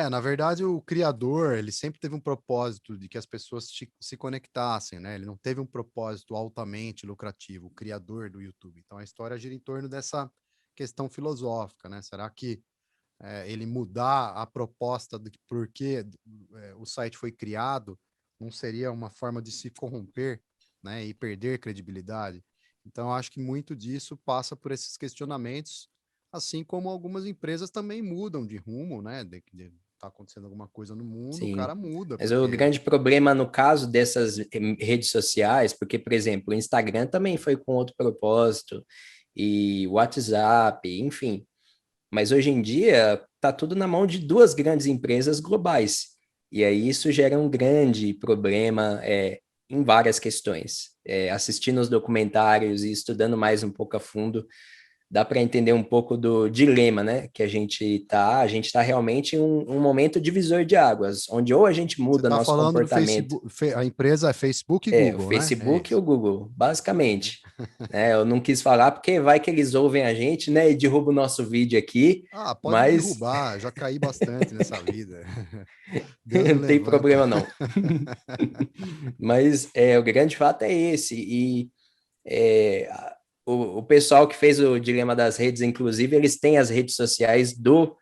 na verdade, o criador, ele sempre teve um propósito de que as pessoas se conectassem, né? Ele não teve um propósito altamente lucrativo, o criador do YouTube. Então, a história gira em torno dessa questão filosófica, né? Será que ele mudar a proposta do por que o site foi criado não seria uma forma de se corromper, né? E perder credibilidade? Então, eu acho que muito disso passa por esses questionamentos, assim como algumas empresas também mudam de rumo, né? De tá acontecendo alguma coisa no mundo, o Sim. cara muda, Mas o porque grande problema no caso dessas redes sociais, porque, por exemplo, o Instagram também foi com outro propósito, e o WhatsApp, enfim. Mas hoje em dia está tudo na mão de duas grandes empresas globais. E aí isso gera um grande problema em várias questões. Assistindo os documentários e estudando mais um pouco a fundo, dá para entender um pouco do dilema, né? Que a gente tá realmente em um momento divisor de águas, onde ou a gente você muda está nosso falando do comportamento, Facebook, a empresa é Facebook e o Google, né? É Facebook e isso. o Google, basicamente. Eu não quis falar porque vai que eles ouvem a gente, né, e derrubam o nosso vídeo aqui, Ah, pode mas derrubar, já caí bastante nessa vida. Deus me não tem levanta. problema não. Mas o grande fato é esse, e o pessoal que fez o Dilema das Redes, inclusive, eles têm as redes sociais do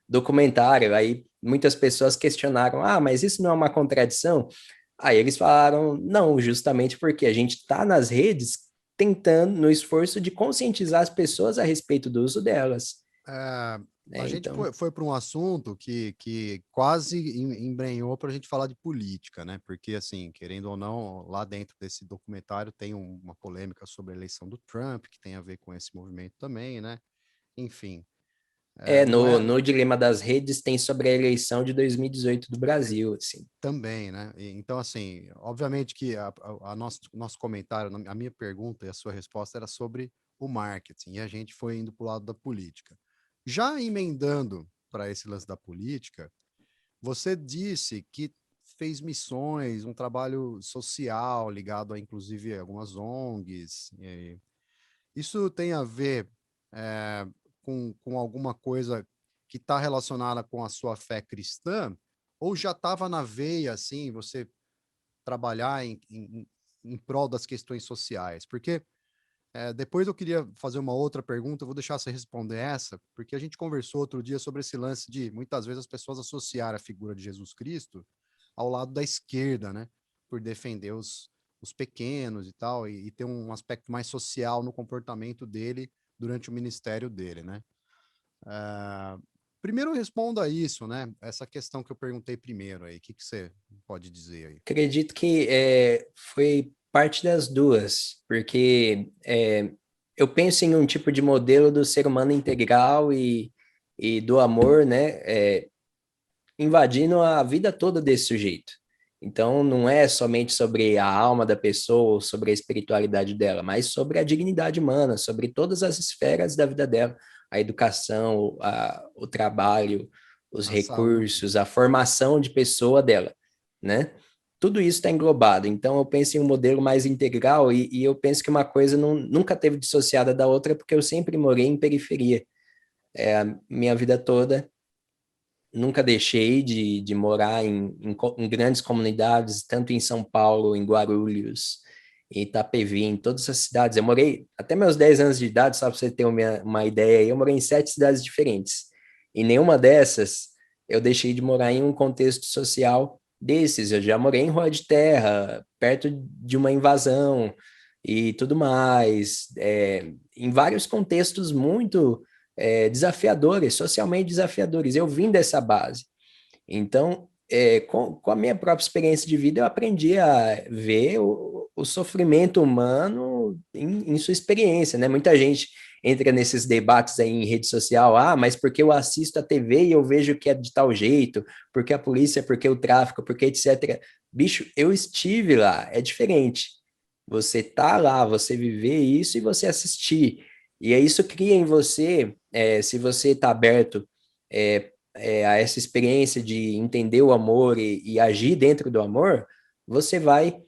documentário, aí muitas pessoas questionaram, mas isso não é uma contradição? Aí eles falaram, não, justamente porque a gente está nas redes tentando, no esforço de conscientizar as pessoas a respeito do uso delas, É, a né? gente Então, foi para um assunto que quase embrenhou para a gente falar de política, né? Porque, assim, querendo ou não, lá dentro desse documentário tem uma polêmica sobre a eleição do Trump, que tem a ver com esse movimento também, né? Enfim. Não é No Dilema das Redes tem sobre a eleição de 2018 do Brasil, assim. também, né? Então, assim, obviamente que nosso comentário, a minha pergunta e a sua resposta era sobre o marketing, e a gente foi indo para o lado da política. Já emendando para esse lance da política, você disse que fez missões, um trabalho social ligado a, inclusive, algumas ONGs. Isso tem a ver com alguma coisa que está relacionada com a sua fé cristã? Ou já estava na veia, assim, você trabalhar em prol das questões sociais? Porque depois eu queria fazer uma outra pergunta, eu vou deixar você responder essa, porque a gente conversou outro dia sobre esse lance de muitas vezes as pessoas associarem a figura de Jesus Cristo ao lado da esquerda, né? Por defender os pequenos e tal, e ter um aspecto mais social no comportamento dele durante o ministério dele, né? Primeiro responda isso, né? Essa questão que eu perguntei primeiro aí, o que você pode dizer aí? Acredito que foi parte das duas, porque eu penso em um tipo de modelo do ser humano integral e do amor, né, invadindo a vida toda desse sujeito. Então, não é somente sobre a alma da pessoa, ou sobre a espiritualidade dela, mas sobre a dignidade humana, sobre todas as esferas da vida dela, a educação, o trabalho, os A saúde. recursos, a formação de pessoa dela, né? Tudo isso está englobado. Então, eu penso em um modelo mais integral e eu penso que uma coisa nunca teve dissociada da outra, porque eu sempre morei em periferia. A minha vida toda nunca deixei de morar em grandes comunidades, tanto em São Paulo, em Guarulhos, em Itapevi, em todas as cidades. Eu morei até meus 10 anos de idade, só para você ter uma ideia, aí, eu morei em 7 cidades diferentes. E nenhuma dessas eu deixei de morar em um contexto social desses. Eu já morei em rua de terra, perto de uma invasão e tudo mais, em vários contextos muito desafiadores, socialmente desafiadores. Eu vim dessa base. Então, com a minha própria experiência de vida, eu aprendi a ver o sofrimento humano em sua experiência, né? Muita gente entra nesses debates aí em rede social, mas porque eu assisto a TV e eu vejo que é de tal jeito, porque a polícia, porque o tráfico, porque etc. Bicho, eu estive lá, é diferente. Você tá lá, você viver isso e você assistir. E aí isso cria em você, se você está aberto a essa experiência de entender o amor e agir dentro do amor, você vai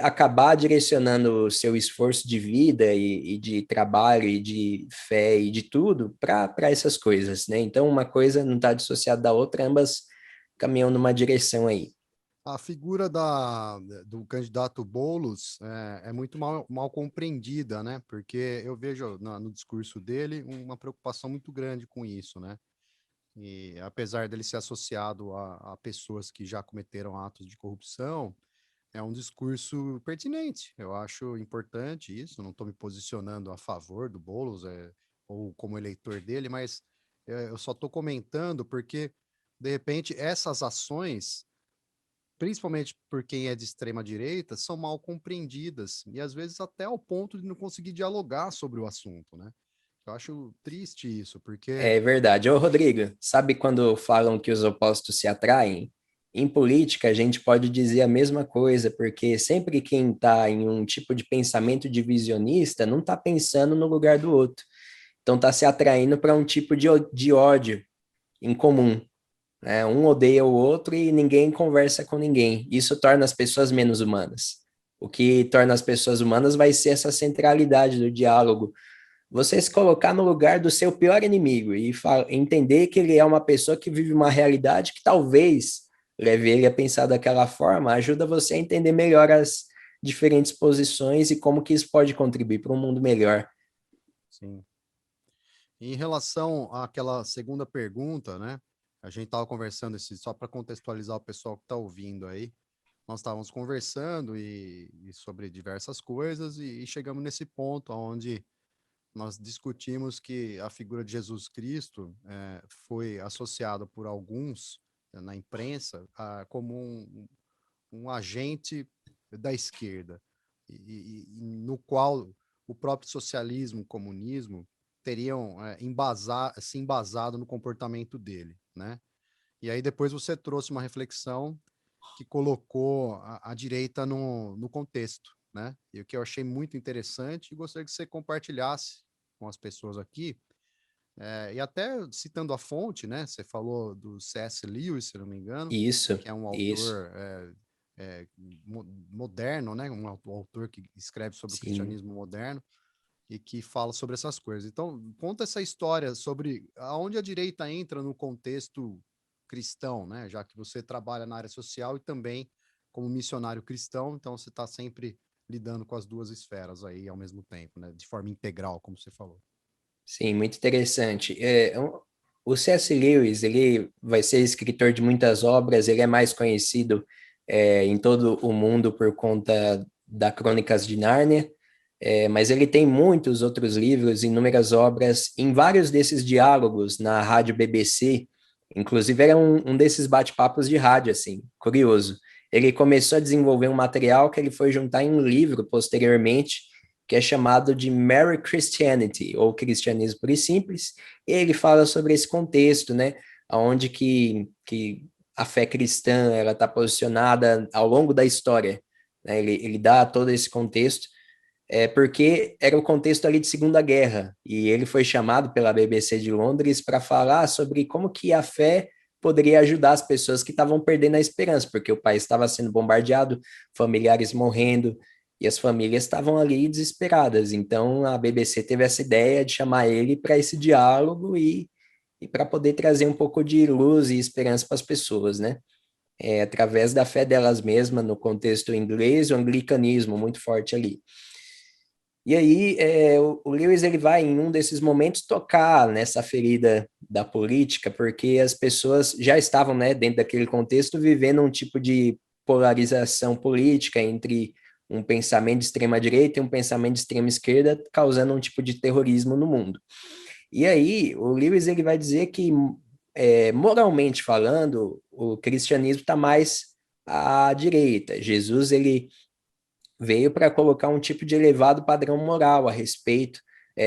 acabar direcionando o seu esforço de vida e de trabalho e de fé e de tudo para essas coisas, né? Então, uma coisa não está dissociada da outra, ambas caminham numa direção aí. A figura do candidato Boulos é muito mal compreendida, né? Porque eu vejo no discurso dele uma preocupação muito grande com isso, né? E apesar dele ser associado a pessoas que já cometeram atos de corrupção, é um discurso pertinente. Eu acho importante isso. Não estou me posicionando a favor do Boulos ou como eleitor dele, mas eu só estou comentando porque, de repente, essas ações principalmente por quem é de extrema direita, são mal compreendidas e às vezes até ao ponto de não conseguir dialogar sobre o assunto, né? Eu acho triste isso, porque É verdade. Ô, Rodrigo, sabe quando falam que os opostos se atraem? Em política, a gente pode dizer a mesma coisa, porque sempre quem está em um tipo de pensamento divisionista não está pensando no lugar do outro. Então, está se atraindo para um tipo de ódio em comum, né? Um odeia o outro e ninguém conversa com ninguém. Isso torna as pessoas menos humanas. O que torna as pessoas humanas vai ser essa centralidade do diálogo, você se colocar no lugar do seu pior inimigo e entender que ele é uma pessoa que vive uma realidade que talvez leve ele a pensar daquela forma, ajuda você a entender melhor as diferentes posições e como que isso pode contribuir para um mundo melhor. sim. Em relação àquela segunda pergunta, né? A gente estava conversando só para contextualizar o pessoal que está ouvindo aí. Nós estávamos conversando e sobre diversas coisas e chegamos nesse ponto onde nós discutimos que a figura de Jesus Cristo foi associada por alguns na imprensa como um agente da esquerda, no qual o próprio socialismo, o comunismo, teriam se embasado no comportamento dele, né? E aí depois você trouxe uma reflexão que colocou a direita no contexto, né? E o que eu achei muito interessante e gostaria que você compartilhasse com as pessoas aqui, e até citando a fonte, né? Você falou do C.S. Lewis, se não me engano, Isso, que é um isso, autor moderno, né? Um autor que escreve sobre o sim. cristianismo moderno e que fala sobre essas coisas. Então, conta essa história sobre aonde a direita entra no contexto cristão, né? Já que você trabalha na área social e também como missionário cristão, então você está sempre lidando com as duas esferas aí ao mesmo tempo, né? De forma integral, como você falou. Sim, muito interessante. O C.S. Lewis, ele vai ser escritor de muitas obras, ele é mais conhecido em todo o mundo por conta da Crônicas de Nárnia, mas ele tem muitos outros livros, inúmeras obras, em vários desses diálogos na rádio BBC, inclusive era um desses bate-papos de rádio, assim, curioso. Ele começou a desenvolver um material que ele foi juntar em um livro posteriormente, que é chamado de Mere Christianity, ou Cristianismo Puro e Simples, e ele fala sobre esse contexto, né, onde que a fé cristã ela está posicionada ao longo da história, né, ele dá todo esse contexto, porque era o contexto ali de Segunda Guerra, e ele foi chamado pela BBC de Londres para falar sobre como que a fé poderia ajudar as pessoas que estavam perdendo a esperança, porque o país estava sendo bombardeado, familiares morrendo, e as famílias estavam ali desesperadas. Então a BBC teve essa ideia de chamar ele para esse diálogo e para poder trazer um pouco de luz e esperança para as pessoas, né? Através da fé delas mesmas, no contexto inglês, o anglicanismo muito forte ali. E aí, o Lewis ele vai, em um desses momentos, tocar nessa ferida da política, porque as pessoas já estavam, né, dentro daquele contexto, vivendo um tipo de polarização política entre um pensamento de extrema-direita e um pensamento de extrema-esquerda, causando um tipo de terrorismo no mundo. E aí, o Lewis ele vai dizer que, moralmente falando, o cristianismo está mais à direita. Jesus ele veio para colocar um tipo de elevado padrão moral a respeito,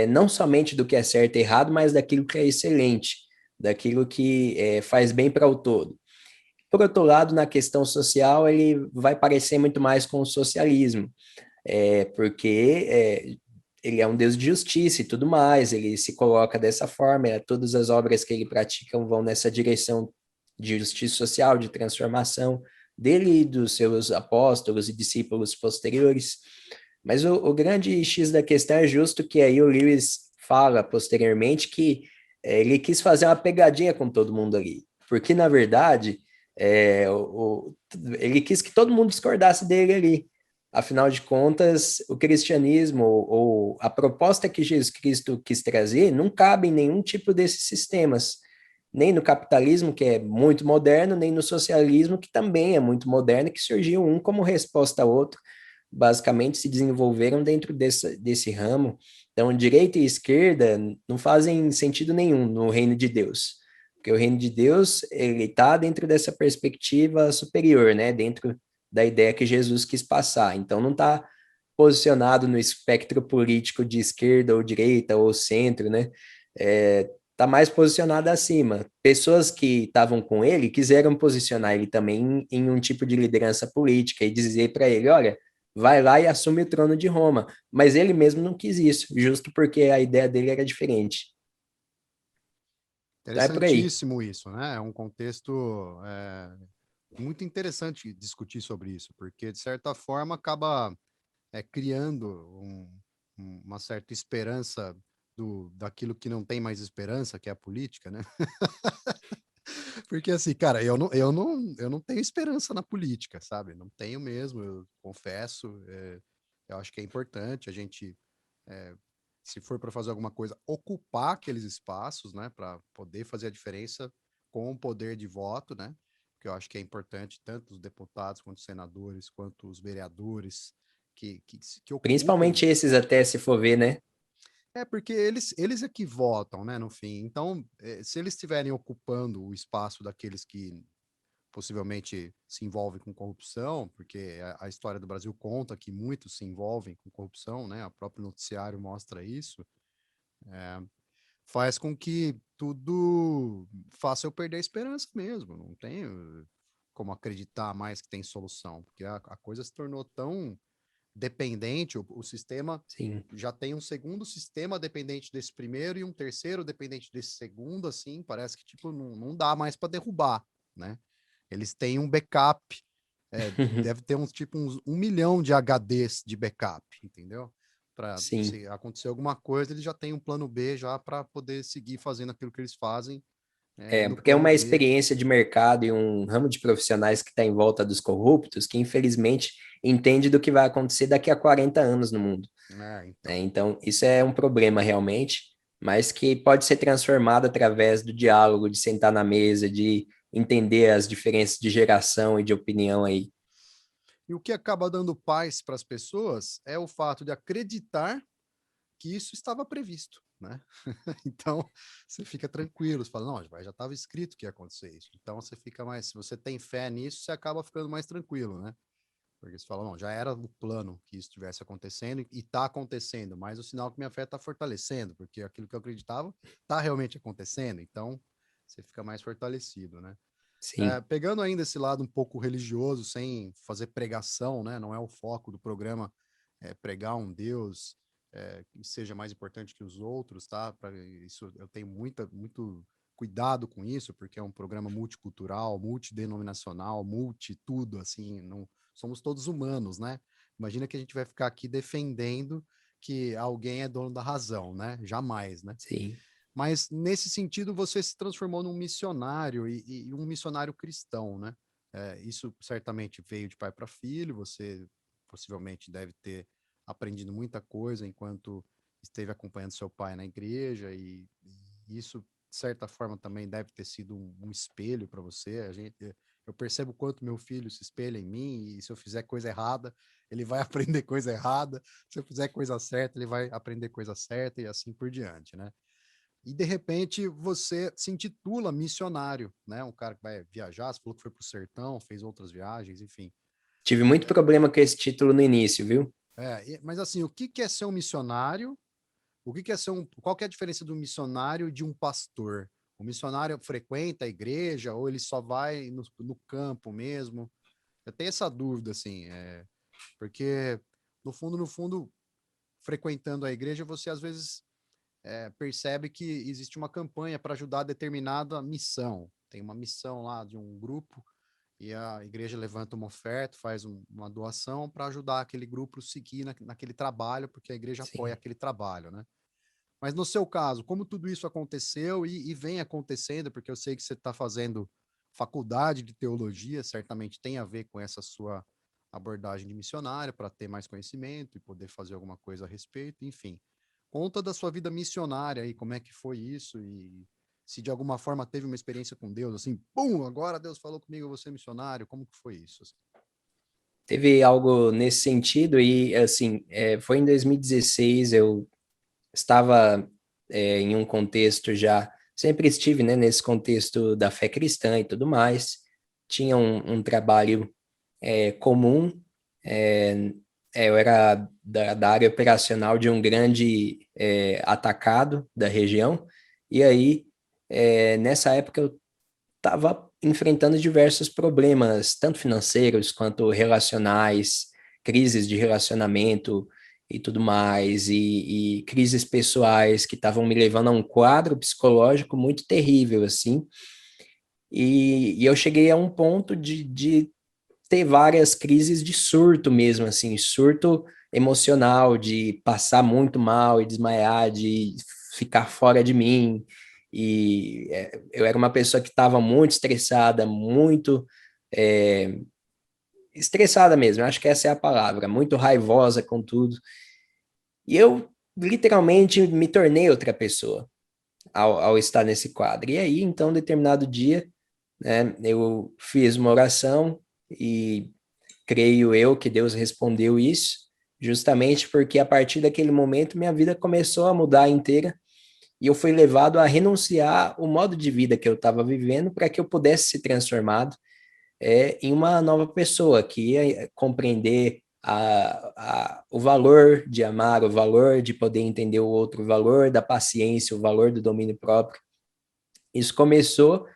não somente do que é certo e errado, mas daquilo que é excelente, daquilo que faz bem para o todo. Por outro lado, na questão social, ele vai parecer muito mais com o socialismo, porque ele é um Deus de justiça e tudo mais, ele se coloca dessa forma, todas as obras que ele pratica vão nessa direção de justiça social, de transformação dele e dos seus apóstolos e discípulos posteriores. Mas o grande X da questão é justo que aí o Lewis fala posteriormente que ele quis fazer uma pegadinha com todo mundo ali, porque na verdade ele quis que todo mundo discordasse dele ali. Afinal de contas, o cristianismo ou a proposta que Jesus Cristo quis trazer não cabe em nenhum tipo desses sistemas, nem no capitalismo, que é muito moderno, nem no socialismo, que também é muito moderno, que surgiu um como resposta ao outro, basicamente se desenvolveram dentro desse ramo. Então, direita e esquerda não fazem sentido nenhum no reino de Deus, porque o reino de Deus ele está dentro dessa perspectiva superior, né? Dentro da ideia que Jesus quis passar. Então, não está posicionado no espectro político de esquerda ou direita ou centro, né? Tá mais posicionado acima. Pessoas que estavam com ele quiseram posicionar ele também em um tipo de liderança política e dizer para ele, olha, vai lá e assume o trono de Roma. Mas ele mesmo não quis isso, justo porque a ideia dele era diferente. Então é por aí. Interessantíssimo isso, né? É um contexto muito interessante discutir sobre isso, porque de certa forma acaba criando uma certa esperança daquilo que não tem mais esperança, que é a política, né? Porque assim, cara, eu não tenho esperança na política, sabe? Não tenho mesmo, eu confesso. Eu acho que é importante a gente, é, se for para fazer alguma coisa, ocupar aqueles espaços, né? Para poder fazer a diferença com o poder de voto, né? Porque eu acho que é importante tanto os deputados quanto os senadores, quanto os vereadores que ocupem. Principalmente esses até, se for ver, né? Porque eles é que votam, né, no fim. Então, se eles estiverem ocupando o espaço daqueles que possivelmente se envolvem com corrupção, porque a história do Brasil conta que muitos se envolvem com corrupção, né? O próprio noticiário mostra isso. faz com que tudo faça eu perder a esperança mesmo. Não tenho como acreditar mais que tem solução, porque a coisa se tornou tão dependente, o sistema Sim. já tem um segundo sistema dependente desse primeiro e um terceiro dependente desse segundo, assim, parece que tipo não dá mais para derrubar, né? Eles têm um backup, deve ter uns tipo uns 1 milhão de HDs de backup, entendeu? Para Sim. se acontecer alguma coisa, eles já têm um plano B já para poder seguir fazendo aquilo que eles fazem no Porque é plano uma B. experiência de mercado e um ramo de profissionais que está em volta dos corruptos que, infelizmente, entende do que vai acontecer daqui a 40 anos no mundo. Né? Então. Então, isso é um problema realmente, mas que pode ser transformado através do diálogo, de sentar na mesa, de entender as diferenças de geração e de opinião aí. E o que acaba dando paz para as pessoas é o fato de acreditar que isso estava previsto, né? Então, você fica tranquilo, você fala, não, já estava escrito que ia acontecer isso. Então, você fica mais, se você tem fé nisso, você acaba ficando mais tranquilo, né? Porque você fala, não, já era o plano que isso estivesse acontecendo e está acontecendo, mas o sinal que minha fé está fortalecendo, porque aquilo que eu acreditava está realmente acontecendo, então você fica mais fortalecido, né? Sim. Pegando ainda esse lado um pouco religioso, sem fazer pregação, né? Não é o foco do programa pregar um Deus que seja mais importante que os outros, tá? Isso eu tenho muito cuidado com isso, porque é um programa multicultural, multidenominacional, multi tudo, assim, não somos todos humanos, né? Imagina que a gente vai ficar aqui defendendo que alguém é dono da razão, né? Jamais, né? Sim. Mas nesse sentido você se transformou num missionário e um missionário cristão, né? Isso certamente veio de pai para filho, você possivelmente deve ter aprendido muita coisa enquanto esteve acompanhando seu pai na igreja e isso, de certa forma, também deve ter sido um espelho para você. Eu percebo quanto meu filho se espelha em mim e se eu fizer coisa errada, ele vai aprender coisa errada, se eu fizer coisa certa, ele vai aprender coisa certa e assim por diante, né? E de repente você se intitula missionário, né? Um cara que vai viajar, você falou que foi para o sertão, fez outras viagens, enfim. Tive muito problema com esse título no início, viu? Mas assim, o que é ser um missionário? O que é ser qual que é a diferença do missionário e de um pastor? O missionário frequenta a igreja ou ele só vai no campo mesmo? Eu tenho essa dúvida, assim, porque no fundo, frequentando a igreja, você às vezes percebe que existe uma campanha para ajudar determinada missão. Tem uma missão lá de um grupo e a igreja levanta uma oferta, faz uma doação para ajudar aquele grupo a seguir naquele trabalho, porque a igreja apoia Sim. aquele trabalho, né? Mas no seu caso, como tudo isso aconteceu e vem acontecendo, porque eu sei que você está fazendo faculdade de teologia, certamente tem a ver com essa sua abordagem de missionário, para ter mais conhecimento e poder fazer alguma coisa a respeito, enfim. Conta da sua vida missionária aí, como é que foi isso e se de alguma forma teve uma experiência com Deus, assim, pum, agora Deus falou comigo, eu vou ser missionário, como que foi isso? Assim? Teve algo nesse sentido e, assim, foi em 2016, eu estava em um contexto já, sempre estive, né, nesse contexto da fé cristã e tudo mais, tinha um trabalho comum, é, eu era da área operacional de um grande atacado da região, e aí, nessa época, eu estava enfrentando diversos problemas, tanto financeiros quanto relacionais, crises de relacionamento e tudo mais, e crises pessoais que estavam me levando a um quadro psicológico muito terrível, assim. E eu cheguei a um ponto de ter várias crises de surto mesmo, assim, surto emocional, de passar muito mal e desmaiar, de ficar fora de mim. E eu era uma pessoa que estava muito estressada, muito é, estressada mesmo, acho que essa é a palavra, muito raivosa com tudo. E eu literalmente me tornei outra pessoa ao estar nesse quadro. E aí, então, determinado dia, né, eu fiz uma oração e creio eu que Deus respondeu isso, justamente porque a partir daquele momento minha vida começou a mudar inteira e eu fui levado a renunciar o modo de vida que eu estava vivendo para que eu pudesse ser transformado em uma nova pessoa que ia compreender o valor de amar, o valor de poder entender o outro, o valor da paciência, o valor do domínio próprio. Isso começou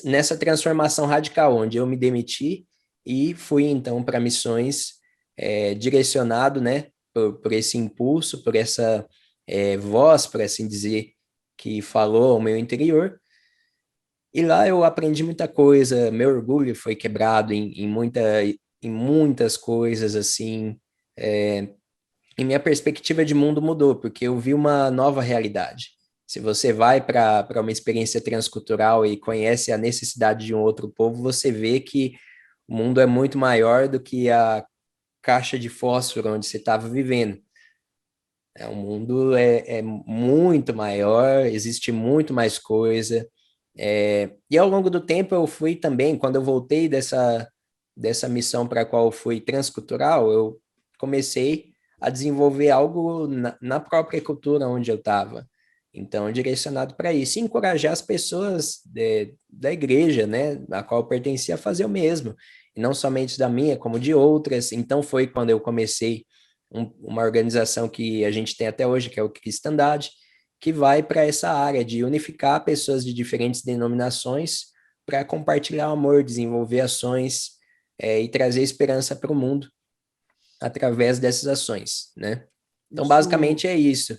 nessa transformação radical, onde eu me demiti e fui, então, para missões direcionado, né, por esse impulso, por essa voz, por assim dizer, que falou ao meu interior. E lá eu aprendi muita coisa, meu orgulho foi quebrado em muitas coisas, assim, e minha perspectiva de mundo mudou, porque eu vi uma nova realidade. Se você vai para uma experiência transcultural e conhece a necessidade de um outro povo, você vê que o mundo é muito maior do que a caixa de fósforo onde você estava vivendo. O mundo é muito maior, existe muito mais coisa. E ao longo do tempo eu fui também, quando eu voltei dessa missão para a qual eu fui transcultural, eu comecei a desenvolver algo na própria cultura onde eu estava. Então, direcionado para isso, e encorajar as pessoas da igreja, né, a qual eu pertencia, a fazer o mesmo. E não somente da minha, como de outras. Então, foi quando eu comecei uma organização que a gente tem até hoje, que é o Cristandade, que vai para essa área de unificar pessoas de diferentes denominações para compartilhar o amor, desenvolver ações e trazer esperança para o mundo através dessas ações, né? Então, Isso, basicamente é isso.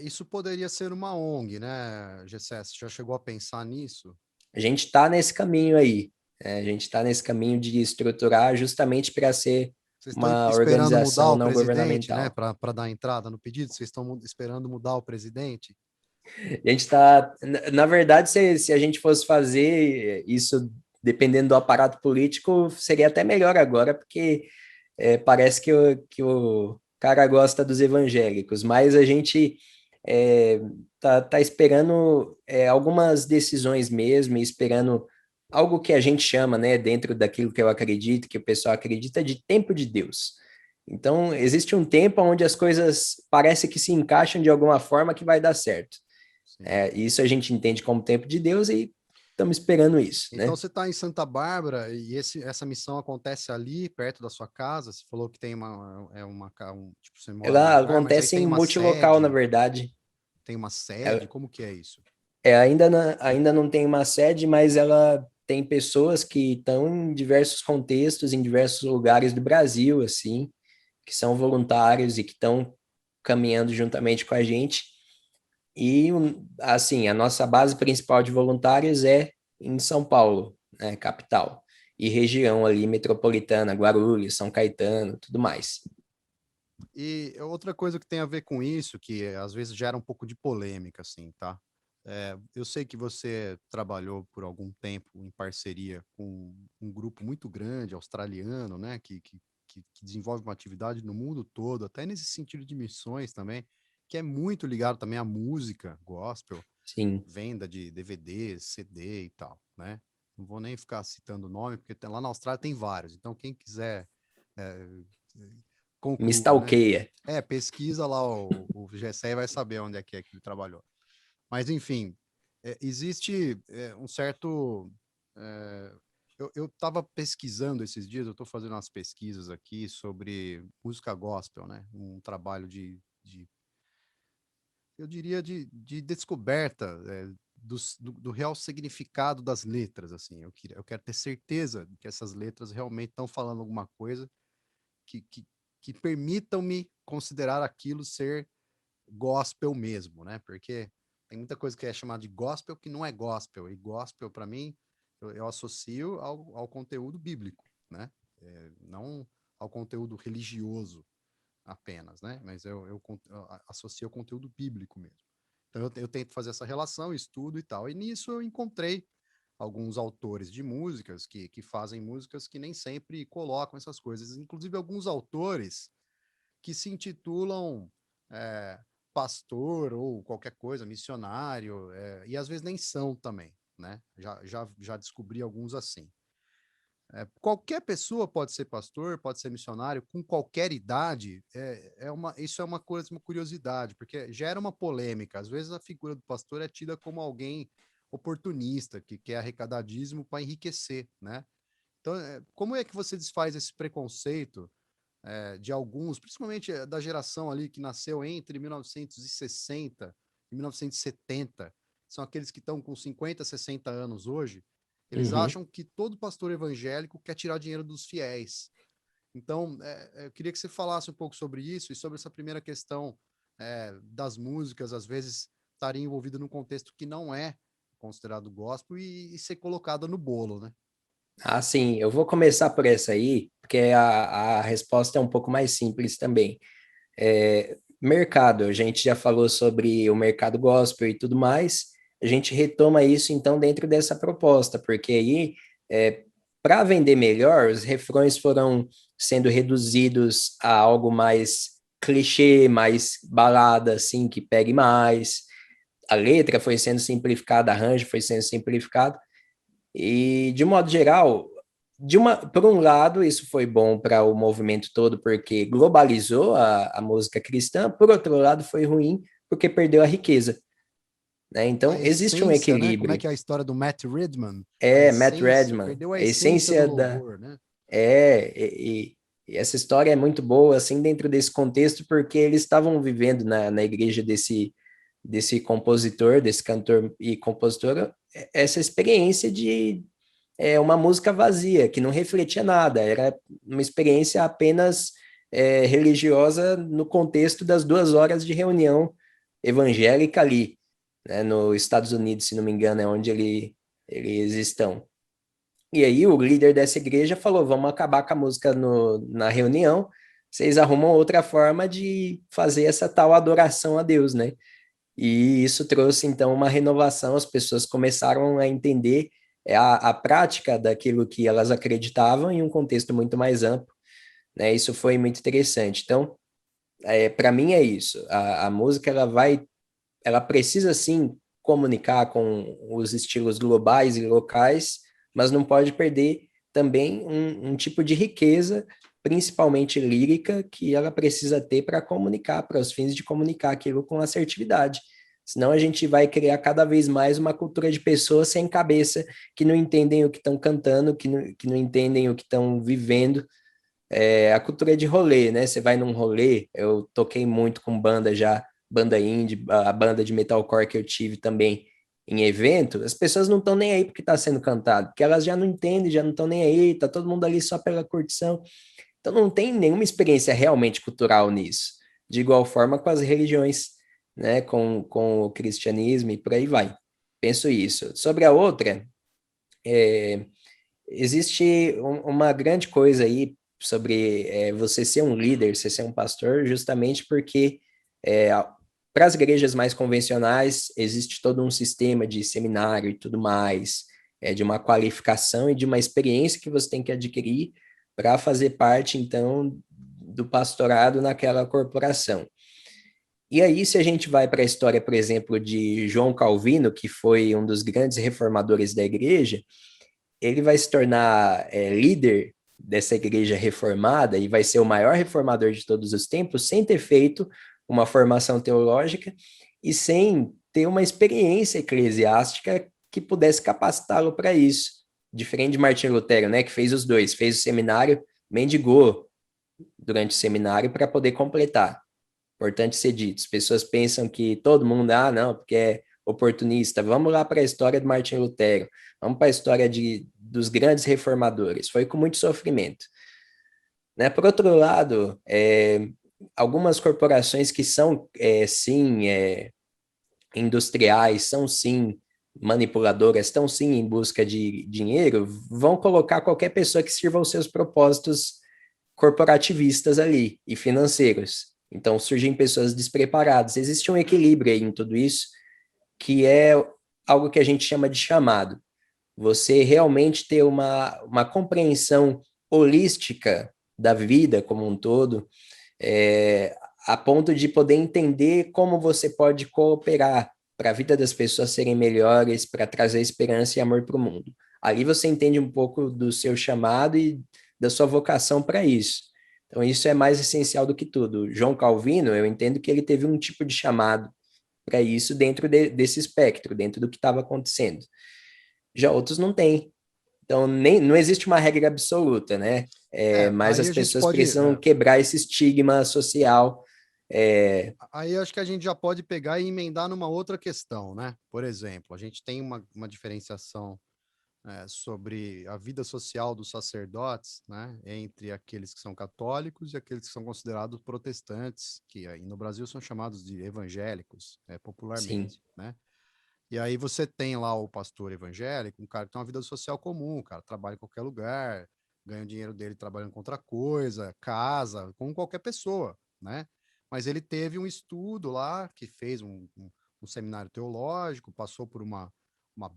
isso poderia ser uma ONG, né, Gessé? Você já chegou a pensar nisso? A gente está nesse caminho aí, né? A gente está nesse caminho de estruturar justamente para ser Vocês estão uma esperando mudar organização o não presidente, né, governamental. para dar entrada no pedido? Vocês estão esperando mudar o presidente? A gente está, na verdade, se a gente fosse fazer isso dependendo do aparato político, seria até melhor agora, porque parece que o cara gosta dos evangélicos, mas a gente tá esperando algumas decisões mesmo, e esperando algo que a gente chama, né, dentro daquilo que eu acredito, que o pessoal acredita, de tempo de Deus. Então, existe um tempo onde as coisas parece que se encaixam de alguma forma que vai dar certo. Sim. Isso a gente entende como tempo de Deus e estamos esperando isso, Então né? você está em Santa Bárbara e essa missão acontece ali, perto da sua casa. Você falou que tem tipo, você mora num Ela lugar, mas aí acontece tem em uma multilocal, na sede, verdade. tem uma sede, Ela, como que é isso? ainda não tem uma sede, mas ela tem pessoas que estão em diversos contextos, em diversos lugares do Brasil, assim, que são voluntários e que estão caminhando juntamente com a gente. E, assim, a nossa base principal de voluntários é em São Paulo, né, capital, e região ali metropolitana, Guarulhos, São Caetano, tudo mais. E outra coisa que tem a ver com isso, que às vezes gera um pouco de polêmica, assim, tá? Eu sei que você trabalhou por algum tempo em parceria com um grupo muito grande, australiano, né, que desenvolve uma atividade no mundo todo, até nesse sentido de missões também, que é muito ligado também à música gospel, Sim. venda de DVDs, CD e tal, né? Não vou nem ficar citando o nome, porque lá na Austrália tem vários, então quem quiser é, Me conclua, né? stalkeia. Pesquisa lá, o Gessé vai saber onde é que ele trabalhou. Mas, enfim, existe um certo. é, eu estava pesquisando esses dias, eu estou fazendo umas pesquisas aqui sobre música gospel, né? Um trabalho eu diria, de descoberta do real significado das letras, assim. Eu quero ter certeza de que essas letras realmente estão falando alguma coisa que, que, que permitam-me considerar aquilo ser gospel mesmo, né? Porque tem muita coisa que é chamada de gospel que não é gospel. E gospel, para mim, eu associo ao conteúdo bíblico, né? Não ao conteúdo religioso apenas, né? Mas eu associo ao conteúdo bíblico mesmo. Então eu tento fazer essa relação, estudo e tal. E nisso eu encontrei alguns autores de músicas que fazem músicas que nem sempre colocam essas coisas. Inclusive alguns autores que se intitulam é, pastor ou qualquer coisa, missionário, e às vezes nem são também, né? Já descobri alguns assim. Qualquer pessoa pode ser pastor, pode ser missionário, com qualquer idade, isso é uma coisa, uma curiosidade, porque gera uma polêmica. Às vezes a figura do pastor é tida como alguém oportunista, que quer arrecadadismo para enriquecer, né? Então, como é que você desfaz esse preconceito de alguns, principalmente da geração ali que nasceu entre 1960 e 1970, são aqueles que estão com 50, 60 anos hoje, eles Uhum. acham que todo pastor evangélico quer tirar dinheiro dos fiéis. Então, eu queria que você falasse um pouco sobre isso e sobre essa primeira questão das músicas, às vezes, estarem envolvidas num contexto que não é considerado gospel e ser colocada no bolo, né? Ah, sim, eu vou começar por essa aí, porque a resposta é um pouco mais simples também. Mercado, a gente já falou sobre o mercado gospel e tudo mais, a gente retoma isso então dentro dessa proposta, porque aí, para vender melhor, os refrões foram sendo reduzidos a algo mais clichê, mais balada, assim, que pegue mais, a letra foi sendo simplificada, arranjo foi sendo simplificado, e, de modo geral, por um lado, isso foi bom para o movimento todo, porque globalizou a música cristã, por outro lado, foi ruim, porque perdeu a riqueza, né? A Então, existe um essência, né? Como é equilíbrio. que é a história do Matt Redman? A Matt essência, Redman, perdeu a a essência do essência da. louvor, né? É, e essa história é muito boa, assim, dentro desse contexto, porque eles estavam vivendo na igreja desse compositor, desse cantor e compositor, essa experiência de uma música vazia, que não refletia nada, era uma experiência apenas religiosa no contexto das 2 horas de reunião evangélica ali, né, nos Estados Unidos, se não me engano, é onde eles estão. E aí o líder dessa igreja falou, vamos acabar com a música na reunião, vocês arrumam outra forma de fazer essa tal adoração a Deus, né? E isso trouxe, então, uma renovação, as pessoas começaram a entender a prática daquilo que elas acreditavam em um contexto muito mais amplo, né? Isso foi muito interessante. Então, para mim é isso. A música, ela precisa, sim, comunicar com os estilos globais e locais, mas não pode perder também um tipo de riqueza, principalmente lírica, que ela precisa ter para comunicar, para os fins de comunicar aquilo com assertividade. Senão a gente vai criar cada vez mais uma cultura de pessoas sem cabeça, que não entendem o que estão cantando, que não entendem o que estão vivendo. A cultura de rolê, né? Você vai num rolê, eu toquei muito com banda já, banda indie, a banda de metalcore que eu tive também em evento, as pessoas não estão nem aí porque está sendo cantado, porque elas já não entendem, já não estão nem aí, tá todo mundo ali só pela curtição. Então não tem nenhuma experiência realmente cultural nisso. De igual forma com as religiões, né? Com o cristianismo e por aí vai. Penso isso. Sobre a outra, existe uma grande coisa aí sobre você ser um líder, você ser um pastor, justamente porque para as igrejas mais convencionais existe todo um sistema de seminário e tudo mais, de uma qualificação e de uma experiência que você tem que adquirir para fazer parte, então, do pastorado naquela corporação. E aí, se a gente vai para a história, por exemplo, de João Calvino, que foi um dos grandes reformadores da igreja, ele vai se tornar líder dessa igreja reformada e vai ser o maior reformador de todos os tempos, sem ter feito uma formação teológica e sem ter uma experiência eclesiástica que pudesse capacitá-lo para isso. Diferente de Martim Lutero, né, que fez os dois, fez o seminário, mendigou durante o seminário para poder completar. Importante ser dito. As pessoas pensam que todo mundo, não, porque é oportunista. Vamos lá para a história de Martim Lutero. Vamos para a história dos grandes reformadores. Foi com muito sofrimento. Né? Por outro lado, algumas corporações que são, sim, industriais, são sim manipuladoras, estão sim em busca de dinheiro, vão colocar qualquer pessoa que sirva aos seus propósitos corporativistas ali e financeiros. Então surgem pessoas despreparadas. Existe um equilíbrio aí em tudo isso, que é algo que a gente chama de chamado. Você realmente ter uma compreensão holística da vida como um todo, a ponto de poder entender como você pode cooperar para a vida das pessoas serem melhores, para trazer esperança e amor para o mundo. Ali você entende um pouco do seu chamado e da sua vocação para isso. Então, isso é mais essencial do que tudo. João Calvino, eu entendo que ele teve um tipo de chamado para isso dentro desse espectro, dentro do que estava acontecendo. Já outros não têm. Então, não existe uma regra absoluta, né? Mas Aí as a gente pessoas pode. precisam quebrar esse estigma social. Aí acho que a gente já pode pegar e emendar numa outra questão, né? Por exemplo, a gente tem uma diferenciação sobre a vida social dos sacerdotes, né? Entre aqueles que são católicos e aqueles que são considerados protestantes, que aí no Brasil são chamados de evangélicos, Sim, popularmente, né? E aí você tem lá o pastor evangélico, um cara que tem uma vida social comum, o cara trabalha em qualquer lugar, ganha o dinheiro dele trabalhando com outra coisa, casa, como qualquer pessoa, né? Mas ele teve um estudo lá, que fez um seminário teológico, passou por uma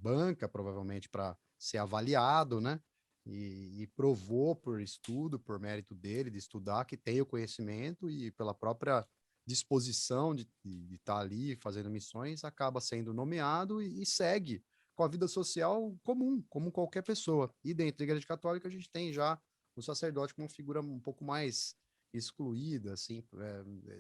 banca, provavelmente, para ser avaliado, né? E provou por estudo, por mérito dele, de estudar, que tem o conhecimento e pela própria disposição de estar ali fazendo missões, acaba sendo nomeado e segue com a vida social comum, como qualquer pessoa. E dentro da Igreja Católica a gente tem já o sacerdote como uma figura um pouco mais excluída, assim,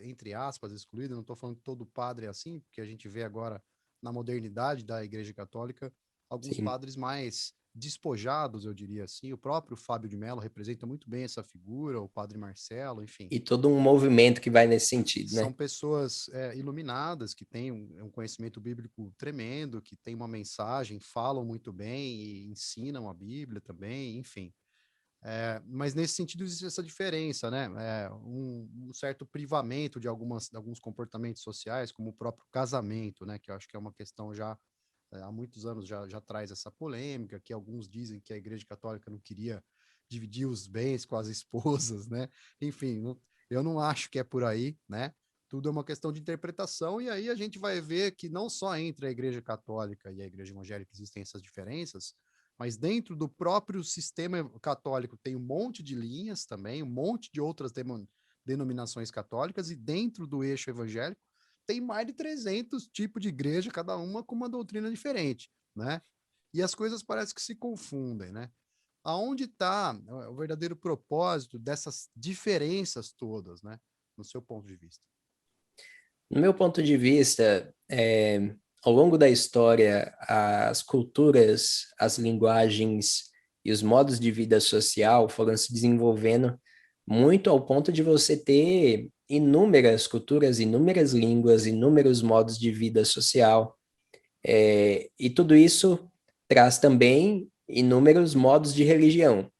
entre aspas, excluída. Não estou falando que todo padre é assim, porque a gente vê agora na modernidade da Igreja Católica alguns sim. padres mais despojados, eu diria assim. O próprio Fábio de Mello representa muito bem essa figura, o padre Marcelo, enfim. E todo um movimento que vai nesse sentido, São né? pessoas iluminadas, que têm um conhecimento bíblico tremendo, que têm uma mensagem, falam muito bem e ensinam a Bíblia também, enfim. Mas nesse sentido existe essa diferença, né? Um certo privamento de alguns comportamentos sociais, como o próprio casamento, né? Que eu acho que é uma questão já há muitos anos já traz essa polêmica, que alguns dizem que a Igreja Católica não queria dividir os bens com as esposas, né? Enfim, eu não acho que é por aí, né? Tudo é uma questão de interpretação, e aí a gente vai ver que não só entre a Igreja Católica e a Igreja Evangélica existem essas diferenças, mas dentro do próprio sistema católico tem um monte de linhas também, um monte de outras denominações católicas, e dentro do eixo evangélico tem mais de 300 tipos de igreja, cada uma com uma doutrina diferente, né? E as coisas parecem que se confundem, né? Aonde está o verdadeiro propósito dessas diferenças todas, né? No seu ponto de vista. No meu ponto de vista, ao longo da história, as culturas, as linguagens e os modos de vida social foram se desenvolvendo muito ao ponto de você ter inúmeras culturas, inúmeras línguas, inúmeros modos de vida social. E tudo isso traz também inúmeros modos de religião.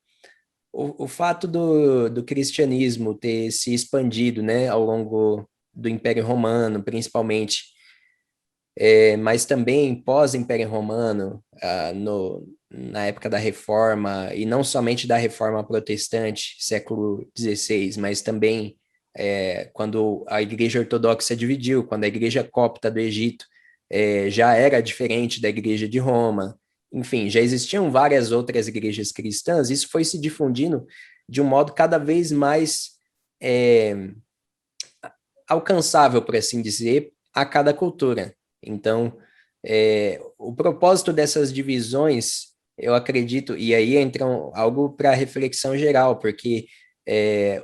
O fato do cristianismo ter se expandido, né, ao longo do Império Romano, principalmente, mas também pós-Império Romano, na época da Reforma, e não somente da Reforma Protestante, século XVI, mas também quando a Igreja Ortodoxa dividiu, quando a Igreja Copta do Egito já era diferente da Igreja de Roma. Enfim, já existiam várias outras igrejas cristãs, isso foi se difundindo de um modo cada vez mais é, alcançável, por assim dizer, a cada cultura. Então, o propósito dessas divisões, eu acredito, e aí entra algo para reflexão geral, porque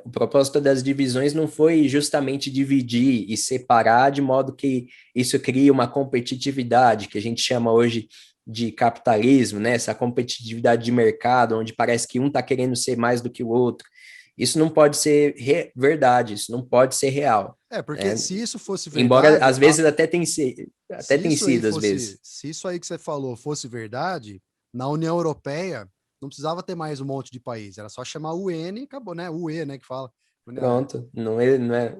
o propósito das divisões não foi justamente dividir e separar de modo que isso crie uma competitividade, que a gente chama hoje de capitalismo, né? Essa competitividade de mercado, onde parece que um está querendo ser mais do que o outro. Isso não pode ser verdade, isso não pode ser real. Porque Né? se isso fosse Embora verdade, às vezes até se tem isso aí sido às fosse, vezes. se isso aí que você falou fosse verdade, na União Europeia não precisava ter mais um monte de país, era só chamar o UN e acabou, né? O UE, né, que fala. Pronto, não é.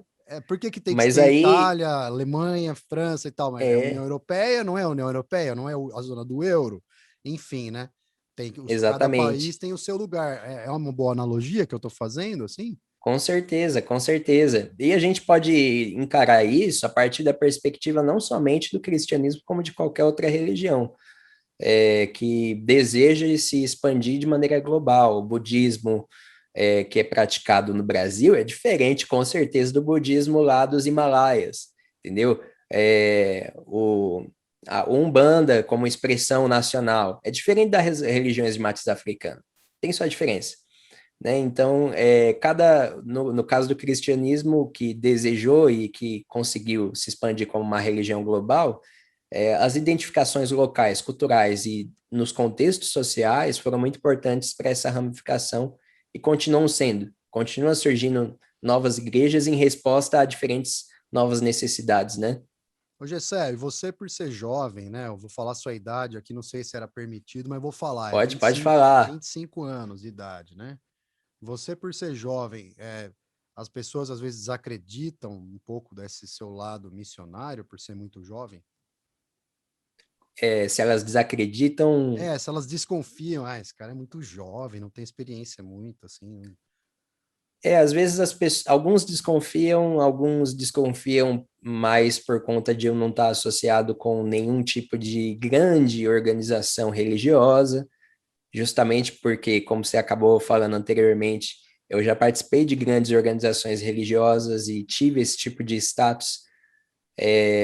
Por que tem que Mas ter aí Itália, Alemanha, França e tal? Mas é a União é Europeia, não é a União Europeia, não é a zona do euro. Enfim, né? Cada país exatamente. tem o seu lugar. É uma boa analogia que eu estou fazendo, assim? Com certeza, com certeza. E a gente pode encarar isso a partir da perspectiva não somente do cristianismo, como de qualquer outra religião, que deseja se expandir de maneira global. O budismo, que é praticado no Brasil, é diferente, com certeza, do budismo lá dos Himalaias, entendeu? A Umbanda, como expressão nacional, é diferente das religiões de matriz africana. Tem sua diferença. Né? Então, no caso do cristianismo, que desejou e que conseguiu se expandir como uma religião global, As identificações locais, culturais e nos contextos sociais foram muito importantes para essa ramificação e continuam sendo. Continuam surgindo novas igrejas em resposta a diferentes novas necessidades, né? Ô, Gessé, e você por ser jovem, né? Eu vou falar sua idade aqui, não sei se era permitido, mas vou falar, Pode falar. 25 anos de idade, né? Você por ser jovem, as pessoas às vezes desacreditam um pouco desse seu lado missionário por ser muito jovem? Se elas desacreditam. Se elas desconfiam, esse cara é muito jovem, não tem experiência muito, assim. Às vezes alguns desconfiam mais por conta de eu não estar associado com nenhum tipo de grande organização religiosa, justamente porque, como você acabou falando anteriormente, eu já participei de grandes organizações religiosas e tive esse tipo de status,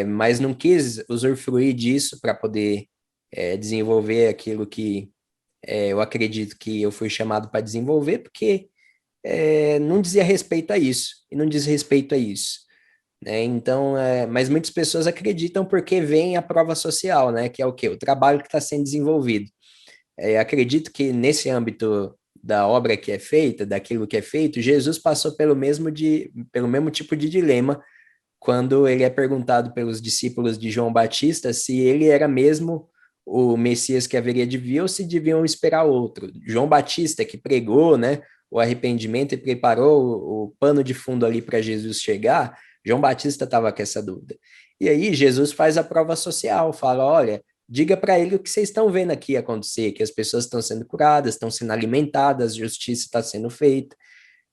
mas não quis usufruir disso para poder desenvolver aquilo que eu acredito que eu fui chamado para desenvolver, porque não dizia respeito a isso, e não diz respeito a isso. Né? Então, mas muitas pessoas acreditam porque vem a prova social, né? Que é o quê? O trabalho que está sendo desenvolvido. Acredito que nesse âmbito da obra que é feita, daquilo que é feito, Jesus passou pelo mesmo tipo de dilema quando ele é perguntado pelos discípulos de João Batista se ele era mesmo o Messias que haveria de vir ou se deviam esperar outro. João Batista, que pregou, né, o arrependimento e preparou o pano de fundo ali para Jesus chegar, João Batista estava com essa dúvida. E aí Jesus faz a prova social, fala, olha, diga para ele o que vocês estão vendo aqui acontecer, que as pessoas estão sendo curadas, estão sendo alimentadas, justiça está sendo feita.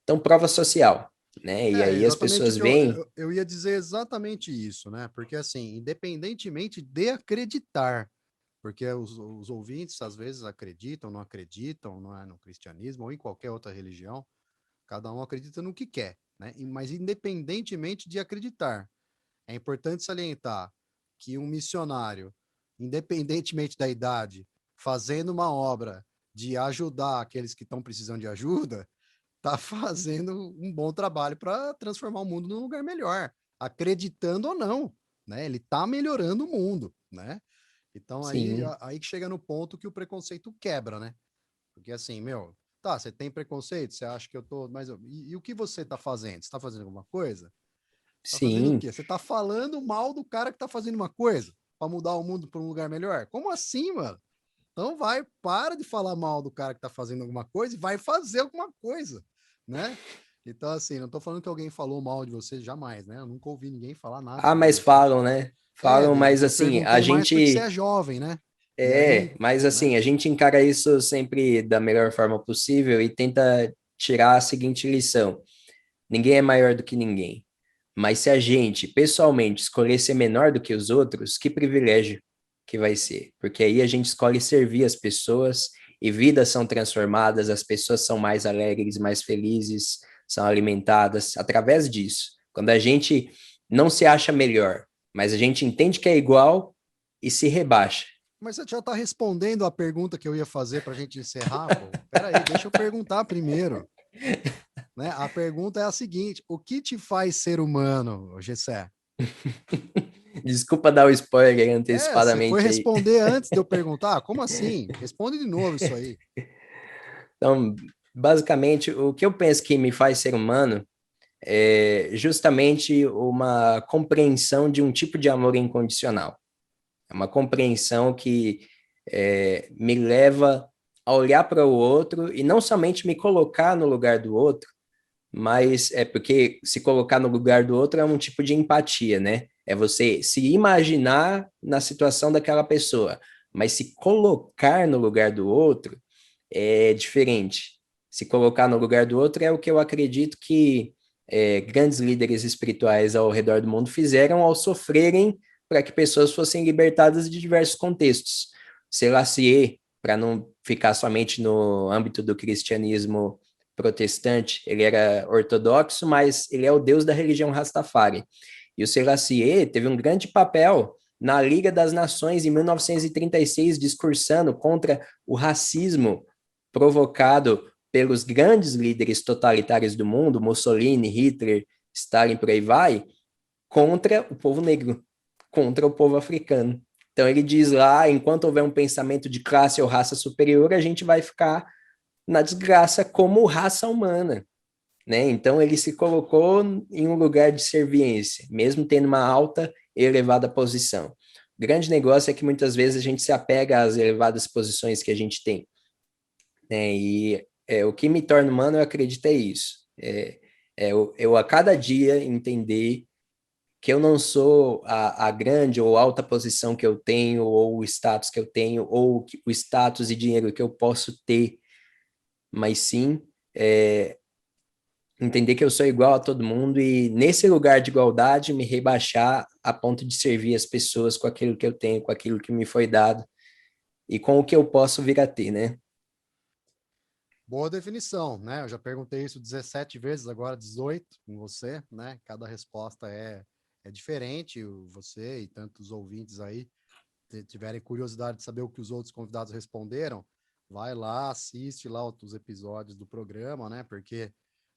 Então, prova social, né? E aí as Exatamente o pessoas que veem. eu ia dizer exatamente isso, né? Porque, assim, independentemente de acreditar, porque os ouvintes às vezes acreditam, não acreditam, não é no cristianismo ou em qualquer outra religião, cada um acredita no que quer, né? Mas independentemente de acreditar, é importante salientar que um missionário, independentemente da idade, fazendo uma obra de ajudar aqueles que estão precisando de ajuda, está fazendo um bom trabalho para transformar o mundo num lugar melhor, acreditando ou não, né? Ele está melhorando o mundo, né? Então Sim, aí que chega no ponto que o preconceito quebra, né? Porque assim, meu, tá, você tem preconceito, você acha que eu tô, mas e o que você tá fazendo? Você tá fazendo alguma coisa? Tá fazendo o sim. quê? Você tá falando mal do cara que tá fazendo uma coisa para mudar o mundo para um lugar melhor? Como assim, mano? Então vai, para de falar mal do cara que tá fazendo alguma coisa e vai fazer alguma coisa, né? Então, assim, não tô falando que alguém falou mal de você, jamais, né? Eu nunca ouvi ninguém falar nada Ah, sobre mas você. falam, né? Falam, mas Eu assim, a perguntei mais porque você gente é jovem, né? E aí, mas né? assim, a gente encara isso sempre da melhor forma possível e tenta tirar a seguinte lição: ninguém é maior do que ninguém. Mas se a gente, pessoalmente, escolher ser menor do que os outros, que privilégio que vai ser. Porque aí a gente escolhe servir as pessoas e vidas são transformadas, as pessoas são mais alegres, mais felizes, são alimentadas através disso. Quando a gente não se acha melhor, mas a gente entende que é igual e se rebaixa. Mas você já está respondendo a pergunta que eu ia fazer para a gente encerrar, pô. Peraí, deixa eu perguntar primeiro. Né? A pergunta é a seguinte: o que te faz ser humano, Gessé? Desculpa dar o spoiler Você foi antecipadamente aí. responder antes de eu perguntar? Como assim? Responde de novo isso aí. Então, basicamente, o que eu penso que me faz ser humano é justamente uma compreensão de um tipo de amor incondicional. É uma compreensão que me leva a olhar para o outro e não somente me colocar no lugar do outro, mas é porque se colocar no lugar do outro é um tipo de empatia, né? É você se imaginar na situação daquela pessoa, mas se colocar no lugar do outro é diferente. Se colocar no lugar do outro é o que eu acredito que grandes líderes espirituais ao redor do mundo fizeram ao sofrerem para que pessoas fossem libertadas de diversos contextos. Selassie, para não ficar somente no âmbito do cristianismo protestante, ele era ortodoxo, mas ele é o deus da religião Rastafari. E o Selassie teve um grande papel na Liga das Nações em 1936, discursando contra o racismo provocado pelos grandes líderes totalitários do mundo, Mussolini, Hitler, Stalin, por aí vai, contra o povo negro, contra o povo africano. Então ele diz lá, enquanto houver um pensamento de classe ou raça superior, a gente vai ficar na desgraça como raça humana, né? Então ele se colocou em um lugar de serviência, mesmo tendo uma alta e elevada posição. O grande negócio é que muitas vezes a gente se apega às elevadas posições que a gente tem, né? E o que me torna humano, eu acredito, é isso. Eu a cada dia entender que eu não sou a grande ou alta posição que eu tenho, ou o status que eu tenho, ou o status e dinheiro que eu posso ter, mas sim entender que eu sou igual a todo mundo e, nesse lugar de igualdade, me rebaixar a ponto de servir as pessoas com aquilo que eu tenho, com aquilo que me foi dado e com o que eu posso vir a ter, né? Boa definição, né? Eu já perguntei isso 17 vezes, agora 18 com você, né? Cada resposta é diferente. Você e tantos ouvintes aí tiverem curiosidade de saber o que os outros convidados responderam, vai lá, assiste lá os episódios do programa, né? Porque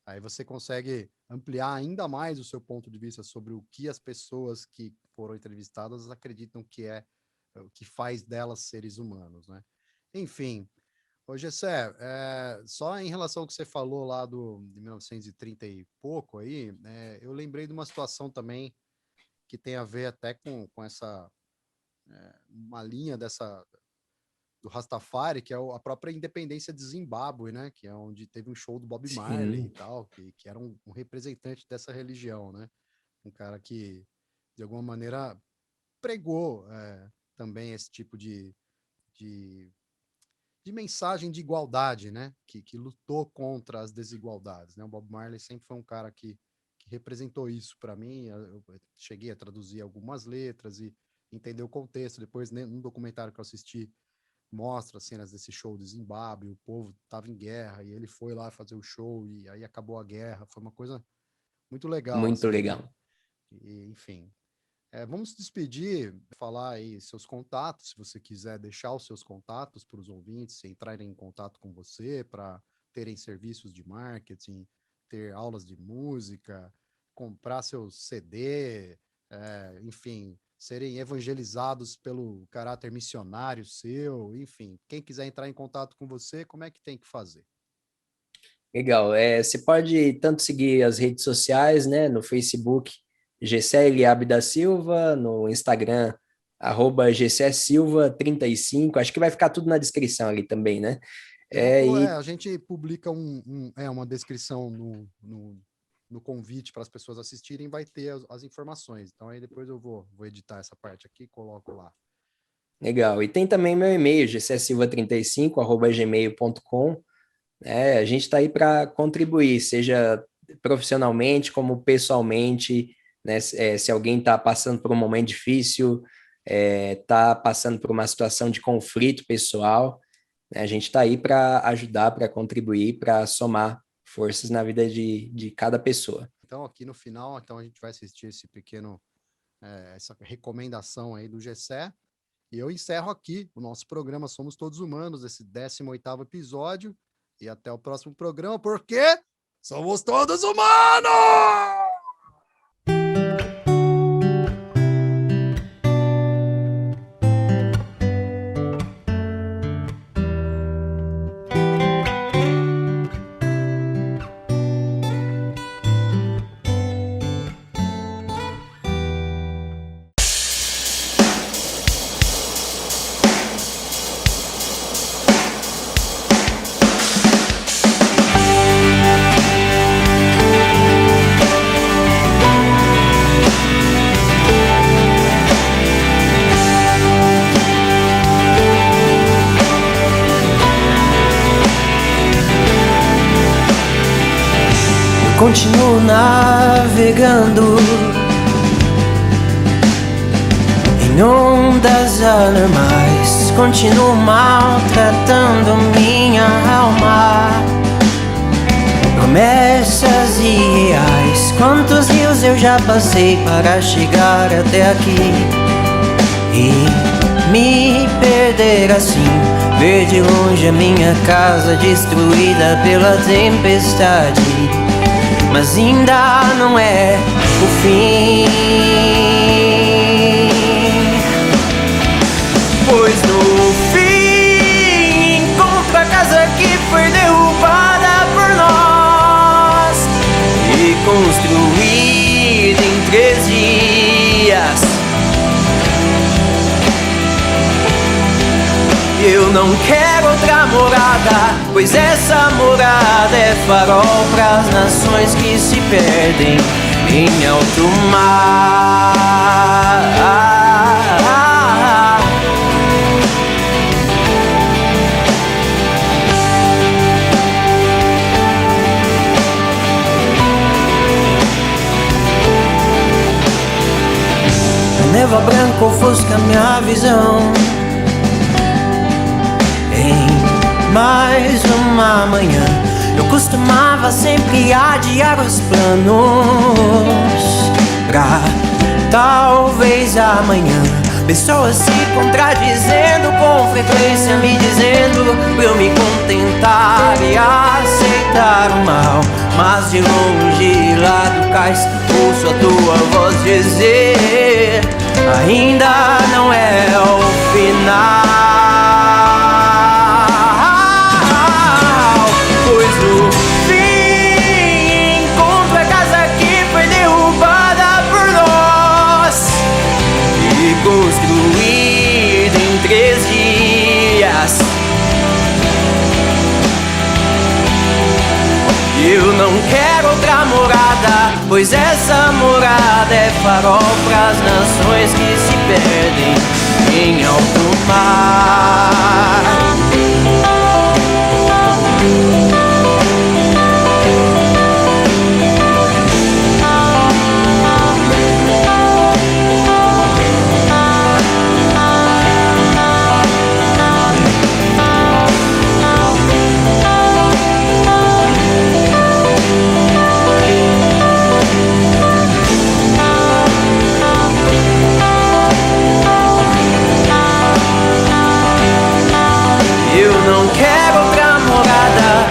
aí você consegue ampliar ainda mais o seu ponto de vista sobre o que as pessoas que foram entrevistadas acreditam que é o que faz delas seres humanos, né? Enfim, ô Gessé, só em relação ao que você falou lá de 1930 e pouco aí, eu lembrei de uma situação também que tem a ver até com essa, uma linha do Rastafari, que é a própria independência de Zimbábue, né? Que é onde teve um show do Bob Marley e tal, que era um representante dessa religião, né? Um cara que, de alguma maneira, pregou também esse tipo de mensagem de igualdade, né? Que lutou contra as desigualdades, né? O Bob Marley sempre foi um cara que representou isso para mim. Eu cheguei a traduzir algumas letras e entender o contexto. Depois, né, num documentário que eu assisti, mostra cenas desse show de Zimbábue, o povo estava em guerra e ele foi lá fazer o show e aí acabou a guerra. Foi uma coisa muito legal. Muito assim, legal. né? E, enfim, vamos despedir, falar aí seus contatos, se você quiser deixar os seus contatos para os ouvintes entrarem em contato com você, para terem serviços de marketing, ter aulas de música, comprar seu CD, enfim, serem evangelizados pelo caráter missionário seu, enfim, quem quiser entrar em contato com você, como é que tem que fazer? Legal, você pode tanto seguir as redes sociais, né, no Facebook, Gessé Eliabe da Silva, no Instagram, @GesséSilva35, acho que vai ficar tudo na descrição ali também, né? A gente publica uma descrição no convite para as pessoas assistirem, vai ter as informações. Então aí depois eu vou editar essa parte aqui e coloco lá. Legal. E tem também meu e-mail, gcsilva35@gmail.com. A gente está aí para contribuir, seja profissionalmente como pessoalmente, né? Se alguém está passando por um momento difícil, está passando por uma situação de conflito pessoal, né? A gente está aí para ajudar, para contribuir, para somar forças na vida de cada pessoa. Então, aqui no final, a gente vai assistir essa recomendação aí do Gessé. E eu encerro aqui o nosso programa Somos Todos Humanos, esse 18º episódio. E até o próximo programa, porque somos todos humanos! Continuo navegando em ondas anormais, continuo maltratando minha alma. Promessas irreais, quantos rios eu já passei para chegar até aqui e me perder assim, ver de longe a minha casa destruída pela tempestade. Mas ainda não é o fim. construída em 3 dias. Eu não quero outra morada, pois essa morada é farol pras nações que se perdem em alto mar. Névoa branca ofusca minha visão em mais uma manhã. Eu costumava sempre adiar os planos pra talvez amanhã. Pessoas se contradizendo com frequência, me dizendo pra eu me contentar e aceitar o mal. Mas de longe lá do cais ouço a tua voz dizer: ainda não é o final, pois no fim encontro a casa que foi derrubada por nós e construída em 3 dias. Eu não quero outra morada, pois essa morada é farol pras nações que se perdem em alto mar.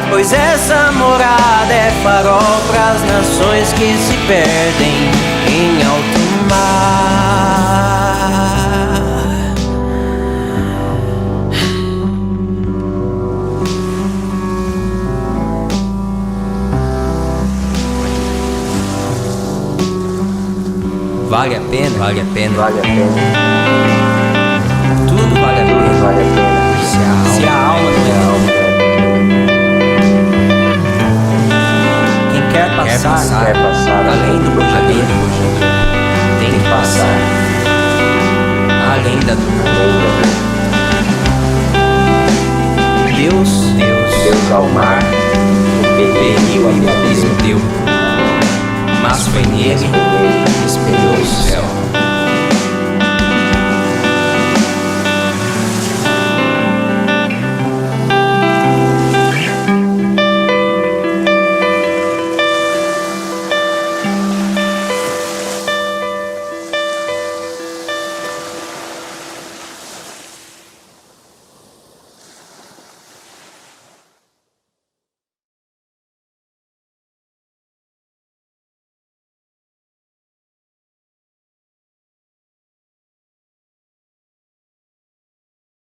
Pois essa morada é farol pras nações que se perdem em alto mar. Vale a pena, vale a pena, vale a pena. Tudo vale a pena, vale a pena. Se a alma não é alma. Quer passar além do bujador, tem que passar além da dor. Deus ao mar feriu o abismo teu, mas foi nele que espelhou o céu.